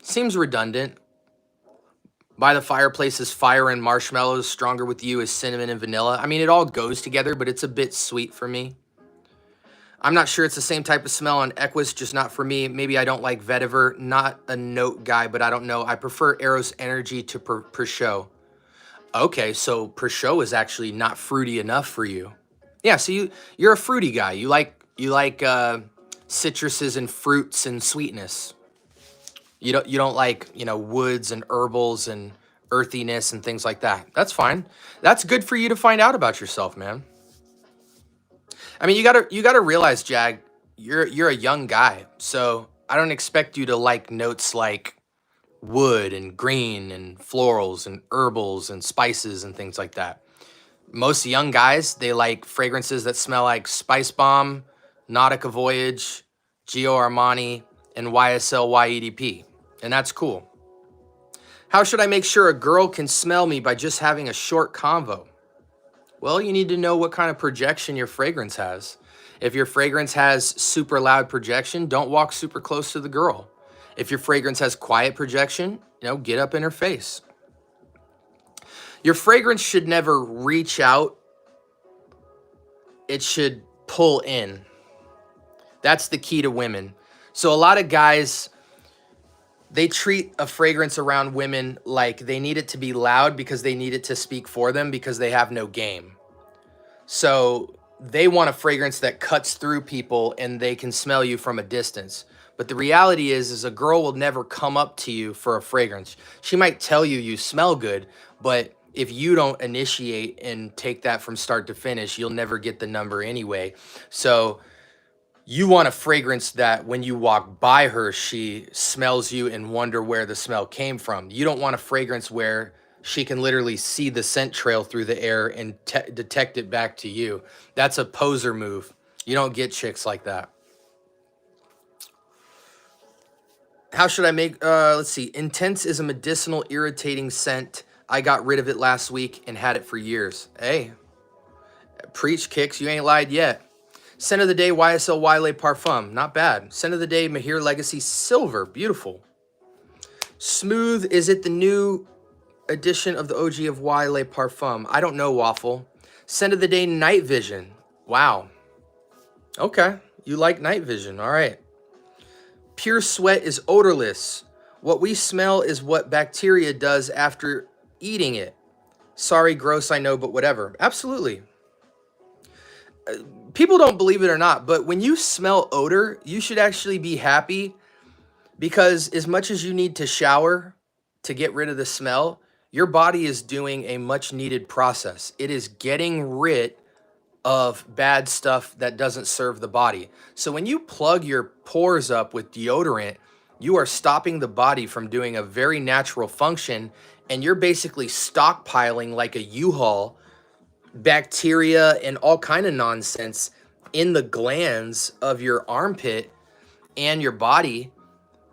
Seems redundant. By the fireplace is fire and marshmallows. Stronger with you is cinnamon and vanilla. I mean, it all goes together, but it's a bit sweet for me. I'm not sure it's the same type of smell on Equus, just not for me. Maybe I don't like vetiver. Not a note guy, but I don't know. I prefer Eros Energy to Peugeot. Okay, so Peugeot is actually not fruity enough for you. Yeah, so you're a fruity guy. You like citruses and fruits and sweetness. You don't like, woods and herbals and earthiness and things like that. That's fine. That's good for you to find out about yourself, man. I mean, you gotta realize, Jag, you're a young guy, so I don't expect you to like notes like wood and green and florals and herbals and spices and things like that. Most young guys, they like fragrances that smell like Spice Bomb, Nautica Voyage, Gio Armani, and YSL YEDP. And that's cool. How should I make sure a girl can smell me by just having a short convo? Well, you need to know what kind of projection your fragrance has. If your fragrance has super loud projection, don't walk super close to the girl. If your fragrance has quiet projection, get up in her face. Your fragrance should never reach out. It should pull in. That's the key to women. So a lot of guys, they treat a fragrance around women like they need it to be loud because they need it to speak for them because they have no game. So they want a fragrance that cuts through people and they can smell you from a distance. But the reality is a girl will never come up to you for a fragrance. She might tell you smell good, but if you don't initiate and take that from start to finish, you'll never get the number anyway. So you want a fragrance that when you walk by her, she smells you and wonder where the smell came from. You don't want a fragrance where she can literally see the scent trail through the air and detect it back to you. That's a poser move. You don't get chicks like that. How should I make, let's see. Intense is a medicinal irritating scent. I got rid of it last week and had it for years. Hey, preach, Kicks. You ain't lied yet. Scent of the day, YSL Wiley Parfum. Not bad. Scent of the day, Mahir Legacy Silver. Beautiful. Smooth, is it the new edition of the OG of Wiley Parfum? I don't know, Waffle. Scent of the day, Night Vision. Wow. Okay. You like Night Vision. All right. Pure Sweat is odorless. What we smell is what bacteria does after eating it. Sorry, gross, I know, but whatever. Absolutely. People don't believe it or not, but when you smell odor, you should actually be happy, because as much as you need to shower to get rid of the smell, your body is doing a much needed process. It is getting rid of bad stuff that doesn't serve the body. So when you plug your pores up with deodorant, you are stopping the body from doing a very natural function, and you're basically stockpiling like a U-Haul bacteria and all kind of nonsense in the glands of your armpit and your body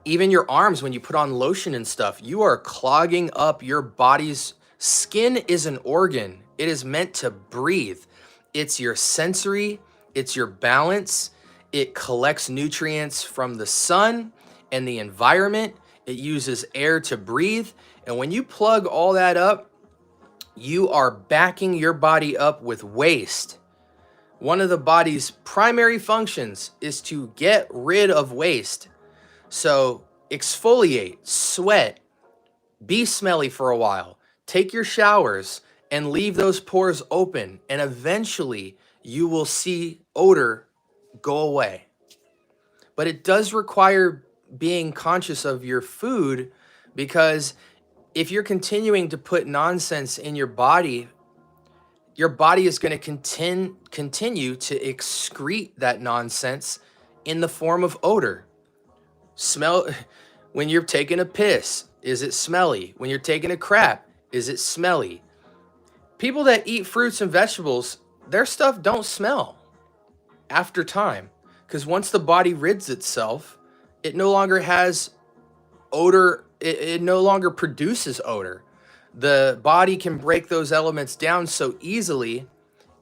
Even your arms, when you put on lotion and stuff, you are clogging up your body's skin. Is an organ. It is meant to breathe. It's your sensory, it's your balance. It collects nutrients from the sun and the environment. It uses air to breathe. And when you plug all that up, you are backing your body up with waste. One of the body's primary functions is to get rid of waste. So exfoliate, sweat, be smelly for a while, take your showers, and leave those pores open. And eventually you will see odor go away. But it does require being conscious of your food, because if you're continuing to put nonsense in your body is going to continue to excrete that nonsense in the form of odor. Smell. When you're taking a piss, is it smelly? When you're taking a crap, is it smelly? People that eat fruits and vegetables, their stuff don't smell after time, because once the body rids itself, it no longer has odor. It no longer produces odor. The body can break those elements down so easily,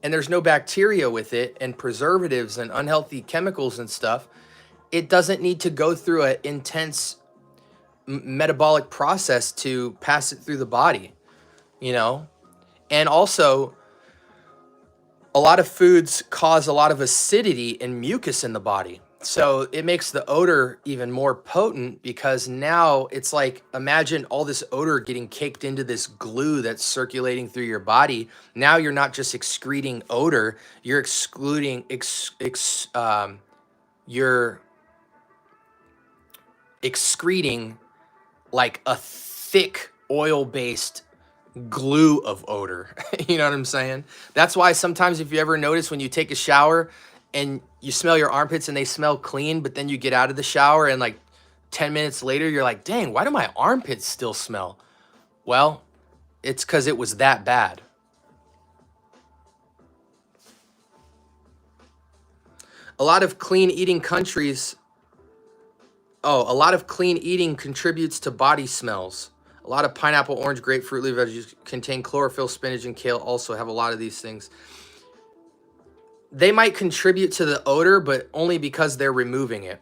and there's no bacteria with it and preservatives and unhealthy chemicals and stuff. It doesn't need to go through an intense metabolic process to pass it through the body, you know? And also, a lot of foods cause a lot of acidity and mucus in the body. So it makes the odor even more potent, because now it's like, imagine all this odor getting caked into this glue that's circulating through your body. Now you're not just excreting odor, you're you're excreting like a thick oil-based glue of odor. You know what I'm saying? That's why sometimes, if you ever notice, when you take a shower and you smell your armpits and they smell clean, but then you get out of the shower and like 10 minutes later, you're like, dang, why do my armpits still smell? Well, it's because it was that bad. A lot of clean eating contributes to body smells. A lot of pineapple, orange, grapefruit, leaf veggies contain chlorophyll. Spinach and kale also have a lot of these things. They might contribute to the odor, but only because they're removing it.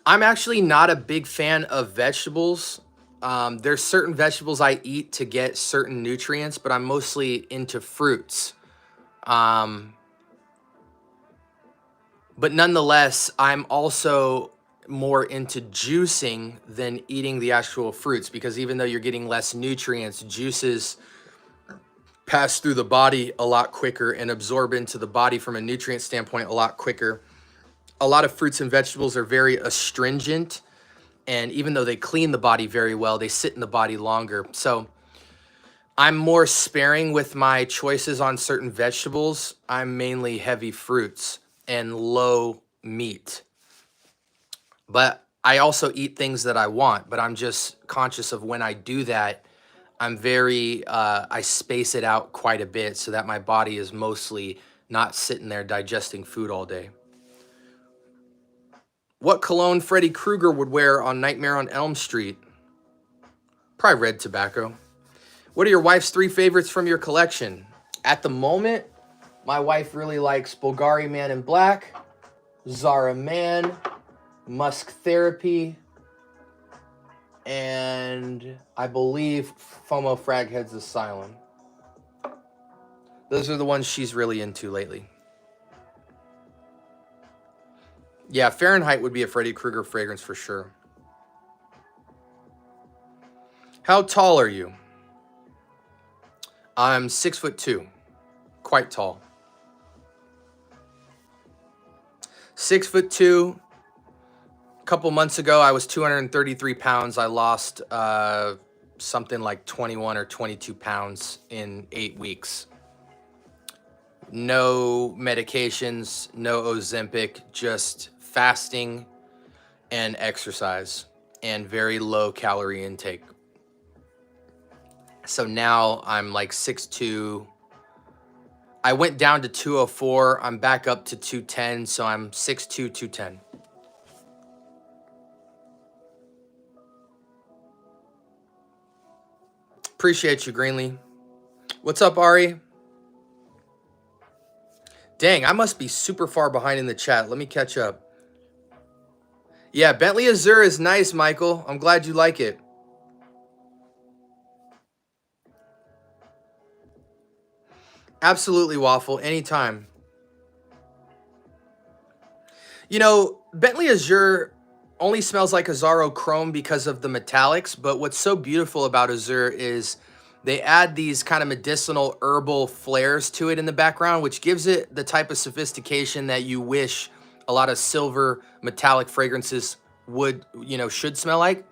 I'm actually not a big fan of vegetables. There's certain vegetables I eat to get certain nutrients, but I'm mostly into fruits. But nonetheless, I'm also more into juicing than eating the actual fruits, because even though you're getting less nutrients, juices pass through the body a lot quicker and absorb into the body from a nutrient standpoint a lot quicker. A lot of fruits and vegetables are very astringent, and even though they clean the body very well, they sit in the body longer. So I'm more sparing with my choices on certain vegetables. I'm mainly heavy fruits and low meat. But I also eat things that I want, but I'm just conscious of when I do that, I space it out quite a bit so that my body is mostly not sitting there digesting food all day. What cologne Freddy Krueger would wear on Nightmare on Elm Street? Probably red tobacco. What are your wife's 3 favorites from your collection? At the moment, my wife really likes Bulgari Man in Black, Zara Man, Musk Therapy, and I believe FOMO Fraghead's Asylum. Those are the ones she's really into lately. Yeah, Fahrenheit would be a Freddy Krueger fragrance for sure. How tall are you? I'm 6'2", quite tall. 6'2". A couple months ago, I was 233 pounds. I lost something like 21 or 22 pounds in 8 weeks. No medications, no Ozempic, just fasting and exercise and very low calorie intake. So now I'm like 6'2". I went down to 204. I'm back up to 210, so I'm 6'2", 210. Appreciate you, Greenlee. What's up, Ari? Dang, I must be super far behind in the chat. Let me catch up. Yeah, Bentley Azure is nice, Michael. I'm glad you like it. Absolutely, Waffle. Anytime. You know, Bentley Azure only smells like Azzaro Chrome because of the metallics, but what's so beautiful about Azure is they add these kind of medicinal herbal flares to it in the background, which gives it the type of sophistication that you wish a lot of silver metallic fragrances would, should smell like.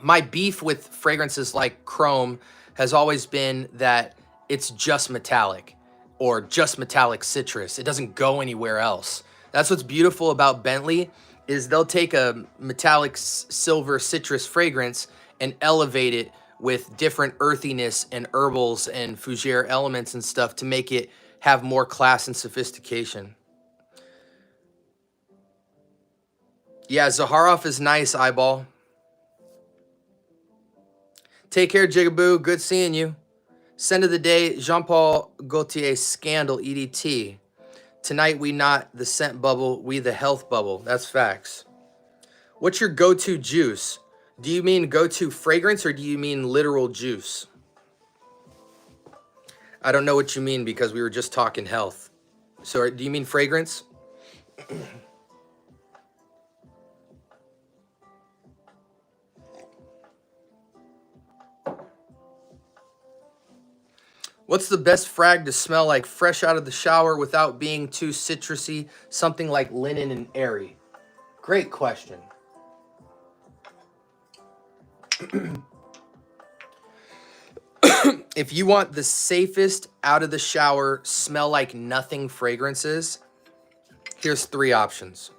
My beef with fragrances like Chrome has always been that it's just metallic or just metallic citrus. It doesn't go anywhere else. That's what's beautiful about Bentley is they'll take a metallic silver citrus fragrance and elevate it with different earthiness and herbals and fougere elements and stuff to make it have more class and sophistication. Yeah, Zaharoff is nice, Eyeball. Take care, Jigaboo. Good seeing you. Scent of the day, Jean-Paul Gaultier Scandal EDT. Tonight, we not the scent bubble, we the health bubble. That's facts. What's your go-to juice? Do you mean go-to fragrance or do you mean literal juice? I don't know what you mean because we were just talking health. So do you mean fragrance? What's the best frag to smell like fresh out of the shower without being too citrusy? Something like linen and airy. Great question. If you want the safest out of the shower, smell like nothing fragrances, here's 3 options.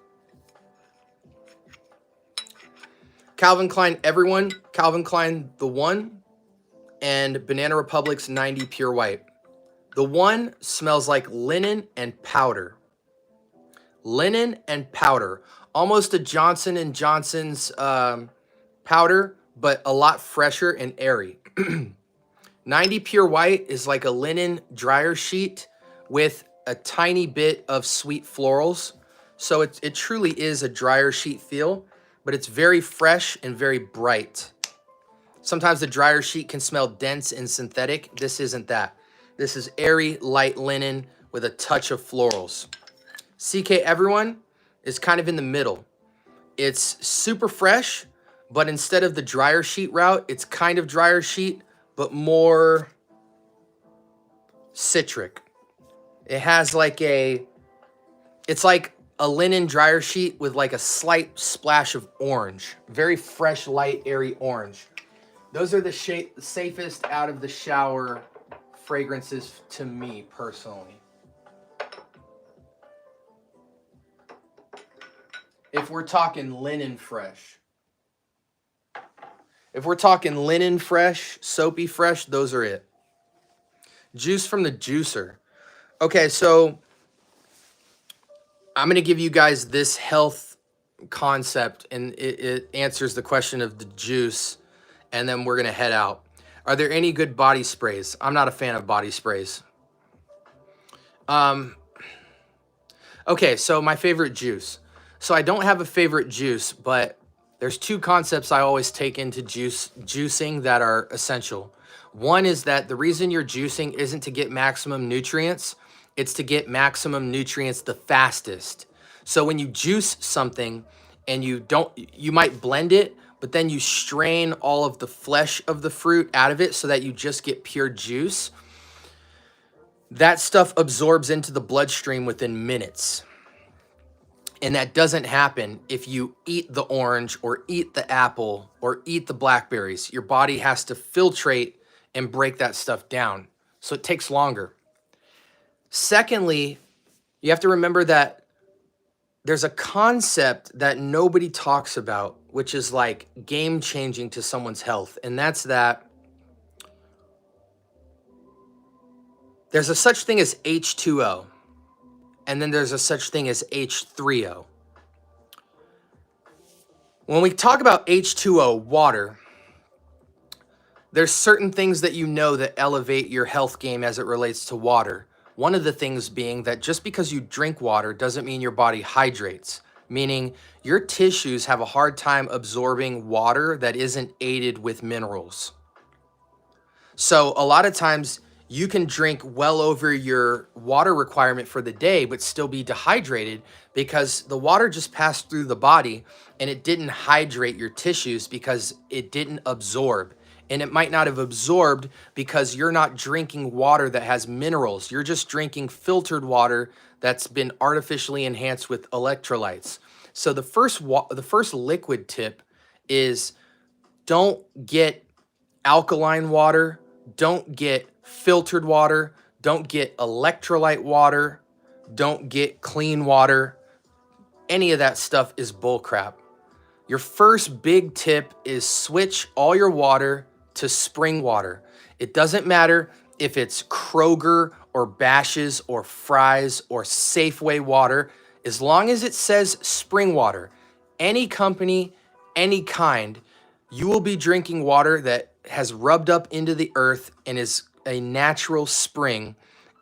Calvin Klein Everyone, Calvin Klein The One, and Banana Republic's 90 Pure White. The One smells like linen and powder. Linen and powder. Almost a Johnson & Johnson's powder, but a lot fresher and airy. 90 Pure White is like a linen dryer sheet with a tiny bit of sweet florals. So it truly is a dryer sheet feel, but it's very fresh and very bright. Sometimes the dryer sheet can smell dense and synthetic. This isn't that. This is airy, light linen with a touch of florals. CK Everyone is kind of in the middle. It's super fresh, but instead of the dryer sheet route, it's kind of dryer sheet, but more citric. It has like it's like a linen dryer sheet with like a slight splash of orange. Very fresh, light, airy orange. Those are the safest out of the shower fragrances to me personally. If we're talking linen fresh. If we're talking linen fresh, soapy fresh, those are it. Juice from the juicer. Okay, so I'm going to give you guys this health concept, and it answers the question of the juice, and then we're going to head out. Are there any good body sprays? I'm not a fan of body sprays. Okay, so my favorite juice. So I don't have a favorite juice, but there's 2 concepts I always take into juicing that are essential. One is that the reason you're juicing isn't to get maximum nutrients, it's to get maximum nutrients the fastest. So when you juice something and you might blend it, but then you strain all of the flesh of the fruit out of it so that you just get pure juice. That stuff absorbs into the bloodstream within minutes. And that doesn't happen if you eat the orange or eat the apple or eat the blackberries. Your body has to filtrate and break that stuff down. So it takes longer. Secondly, you have to remember that there's a concept that nobody talks about, which is like game changing to someone's health. And that's that there's a such thing as H2O. And then there's a such thing as H3O. When we talk about H2O, water, There's certain things that you know that elevate your health game as it relates to water. One of the things being that just because you drink water doesn't mean your body hydrates, meaning your tissues have a hard time absorbing water that isn't aided with minerals. So a lot of times you can drink well over your water requirement for the day, but still be dehydrated because the water just passed through the body and it didn't hydrate your tissues because it didn't absorb. And it might not have absorbed because you're not drinking water that has minerals. You're just drinking filtered water that's been artificially enhanced with electrolytes. So the first liquid tip is don't get alkaline water, don't get filtered water, don't get electrolyte water, don't get clean water. Any of that stuff is bullcrap. Your first big tip is switch all your water to spring water. It doesn't matter if it's Kroger or Bash's or Fry's or Safeway water, as long as it says spring water. Any company, any kind, you will be drinking water that has rubbed up into the earth and is a natural spring,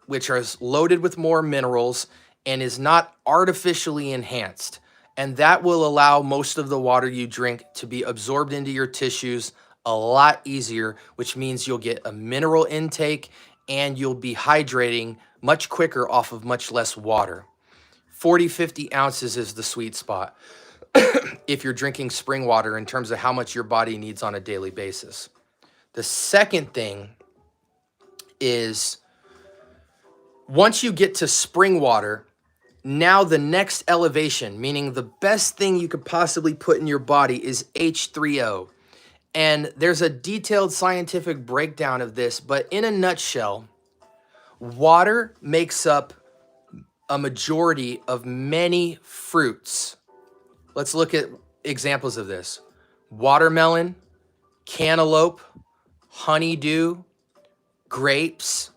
which is loaded with more minerals and is not artificially enhanced. And that will allow most of the water you drink to be absorbed into your tissues a lot easier, which means you'll get a mineral intake and you'll be hydrating much quicker off of much less water. 40, 50 ounces is the sweet spot if you're drinking spring water in terms of how much your body needs on a daily basis. The second thing is once you get to spring water, now the next elevation, meaning the best thing you could possibly put in your body, is H3O. And there's a detailed scientific breakdown of this, but in a nutshell, water makes up a majority of many fruits. Let's look at examples of this. Watermelon, cantaloupe, honeydew, grapes.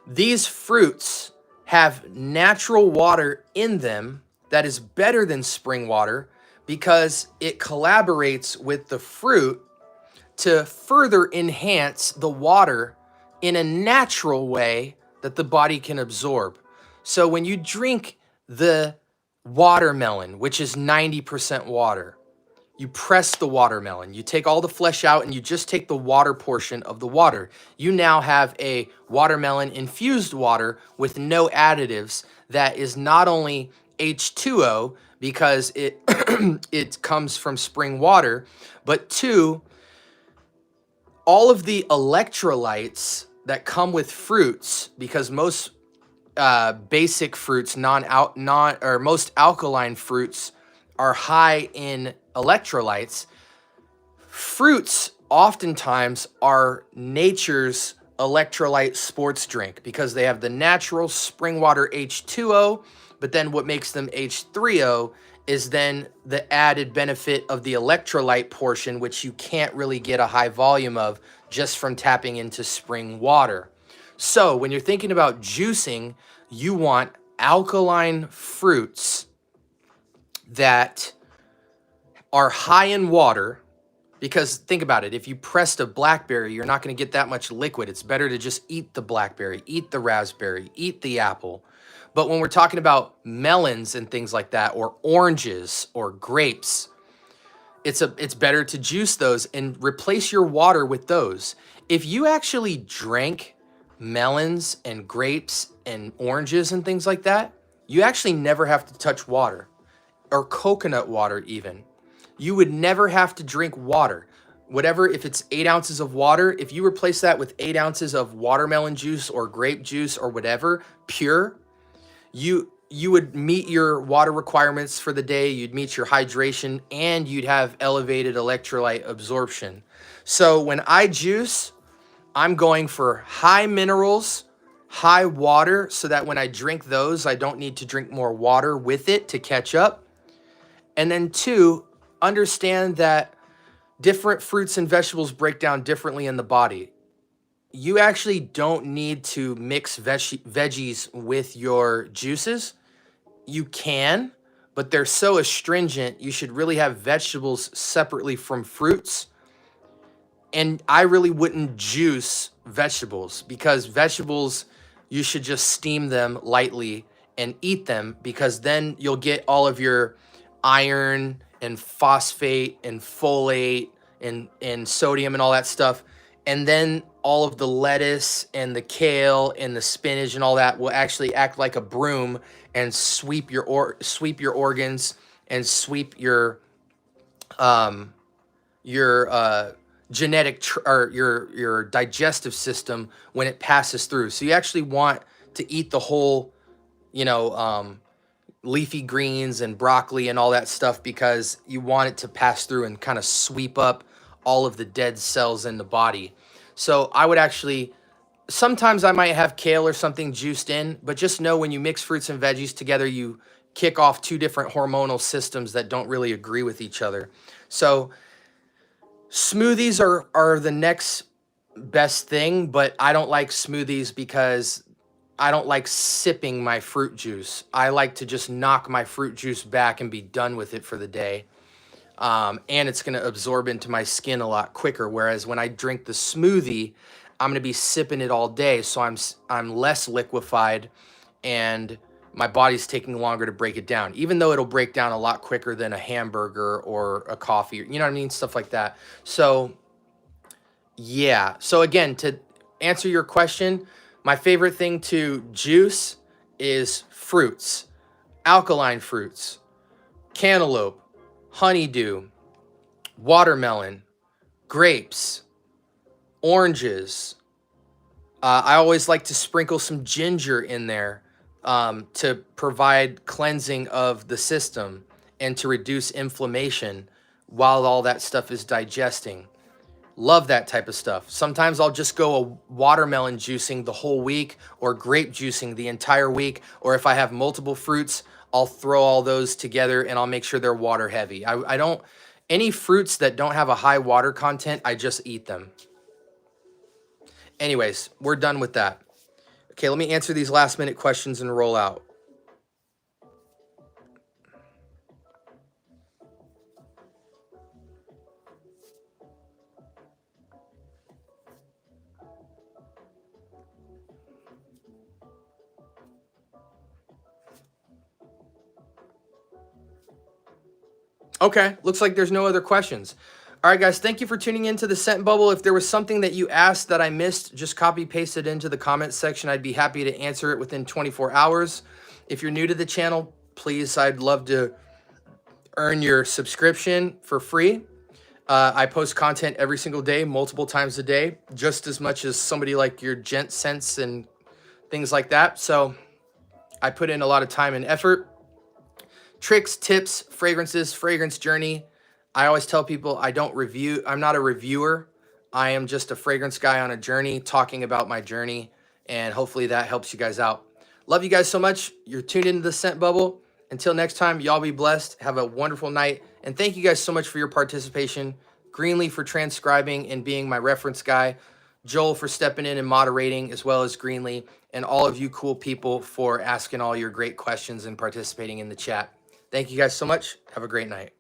These fruits have natural water in them that is better than spring water because it collaborates with the fruit to further enhance the water in a natural way that the body can absorb. So when you drink the watermelon, which is 90% water, you press the watermelon, you take all the flesh out and you just take the water portion of the water. You now have a watermelon infused water with no additives that is not only H2O because it it comes from spring water, but two, all of the electrolytes that come with fruits, because most basic fruits, most alkaline fruits are high in electrolytes. Fruits oftentimes are nature's electrolyte sports drink because they have the natural spring water H2O, but then what makes them H3O is then the added benefit of the electrolyte portion, which you can't really get a high volume of just from tapping into spring water. So when you're thinking about juicing, you want alkaline fruits that are high in water, because think about it, if you pressed a blackberry, you're not going to get that much liquid. It's better to just eat the blackberry, eat the raspberry, eat the apple. But when we're talking about melons and things like that, or oranges or grapes, it's better to juice those and replace your water with those. If you actually drank melons and grapes and oranges and things like that, you actually never have to touch water, or coconut water even. You would never have to drink water. Whatever, if it's 8 ounces of water, if you replace that with 8 ounces of watermelon juice or grape juice or whatever, pure, you would meet your water requirements for the day, you'd meet your hydration, and you'd have elevated electrolyte absorption. So when I juice, I'm going for high minerals, high water, so that when I drink those, I don't need to drink more water with it to catch up. And then two, understand that different fruits and vegetables break down differently in the body. You actually don't need to mix veggies with your juices. You can, but they're so astringent, you should really have vegetables separately from fruits. And I really wouldn't juice vegetables, because vegetables, you should just steam them lightly and eat them, because then you'll get all of your iron and phosphate and folate and sodium and all that stuff. And then all of the lettuce and the kale and the spinach and all that will actually act like a broom and sweep your organs and sweep your genetic or your digestive system when it passes through. So you actually want to eat the whole, leafy greens and broccoli and all that stuff, because you want it to pass through and kind of sweep up all of the dead cells in the body. So I would actually, sometimes I might have kale or something juiced in, but just know when you mix fruits and veggies together, you kick off two different hormonal systems that don't really agree with each other. So smoothies are the next best thing, but I don't like smoothies because I don't like sipping my fruit juice. I like to just knock my fruit juice back and be done with it for the day. And it's going to absorb into my skin a lot quicker. Whereas when I drink the smoothie, I'm going to be sipping it all day. So I'm less liquefied and my body's taking longer to break it down, even though it'll break down a lot quicker than a hamburger or a coffee, you know what I mean? Stuff like that. So yeah. So again, to answer your question, my favorite thing to juice is fruits, alkaline fruits, cantaloupe, honeydew, watermelon, grapes, oranges. I always like to sprinkle some ginger in there to provide cleansing of the system and to reduce inflammation while all that stuff is digesting. Love that type of stuff. Sometimes I'll just go a watermelon juicing the whole week, or grape juicing the entire week. Or if I have multiple fruits, I'll throw all those together and I'll make sure they're water heavy. I don't, any fruits that don't have a high water content, I just eat them. Anyways, we're done with that. Okay, let me answer these last minute questions and roll out. Okay, looks like there's no other questions. All right, guys, thank you for tuning into the Scent Bubble. If there was something that you asked that I missed, just copy paste it into the comment section. I'd be happy to answer it within 24 hours. If you're new to the channel, please, I'd love to earn your subscription for free. I post content every single day, multiple times a day, just as much as somebody like your Gent Sense and things like that. So I put in a lot of time and effort. Tricks, tips, fragrances, fragrance journey. I always tell people I'm not a reviewer. I am just a fragrance guy on a journey, talking about my journey, and hopefully that helps you guys out. Love you guys so much. You're tuned into the Scent Bubble. Until next time, y'all be blessed. Have a wonderful night. And thank you guys so much for your participation. Greenlee for transcribing and being my reference guy. Joel for stepping in and moderating, as well as Greenlee. And all of you cool people for asking all your great questions and participating in the chat. Thank you guys so much. Have a great night.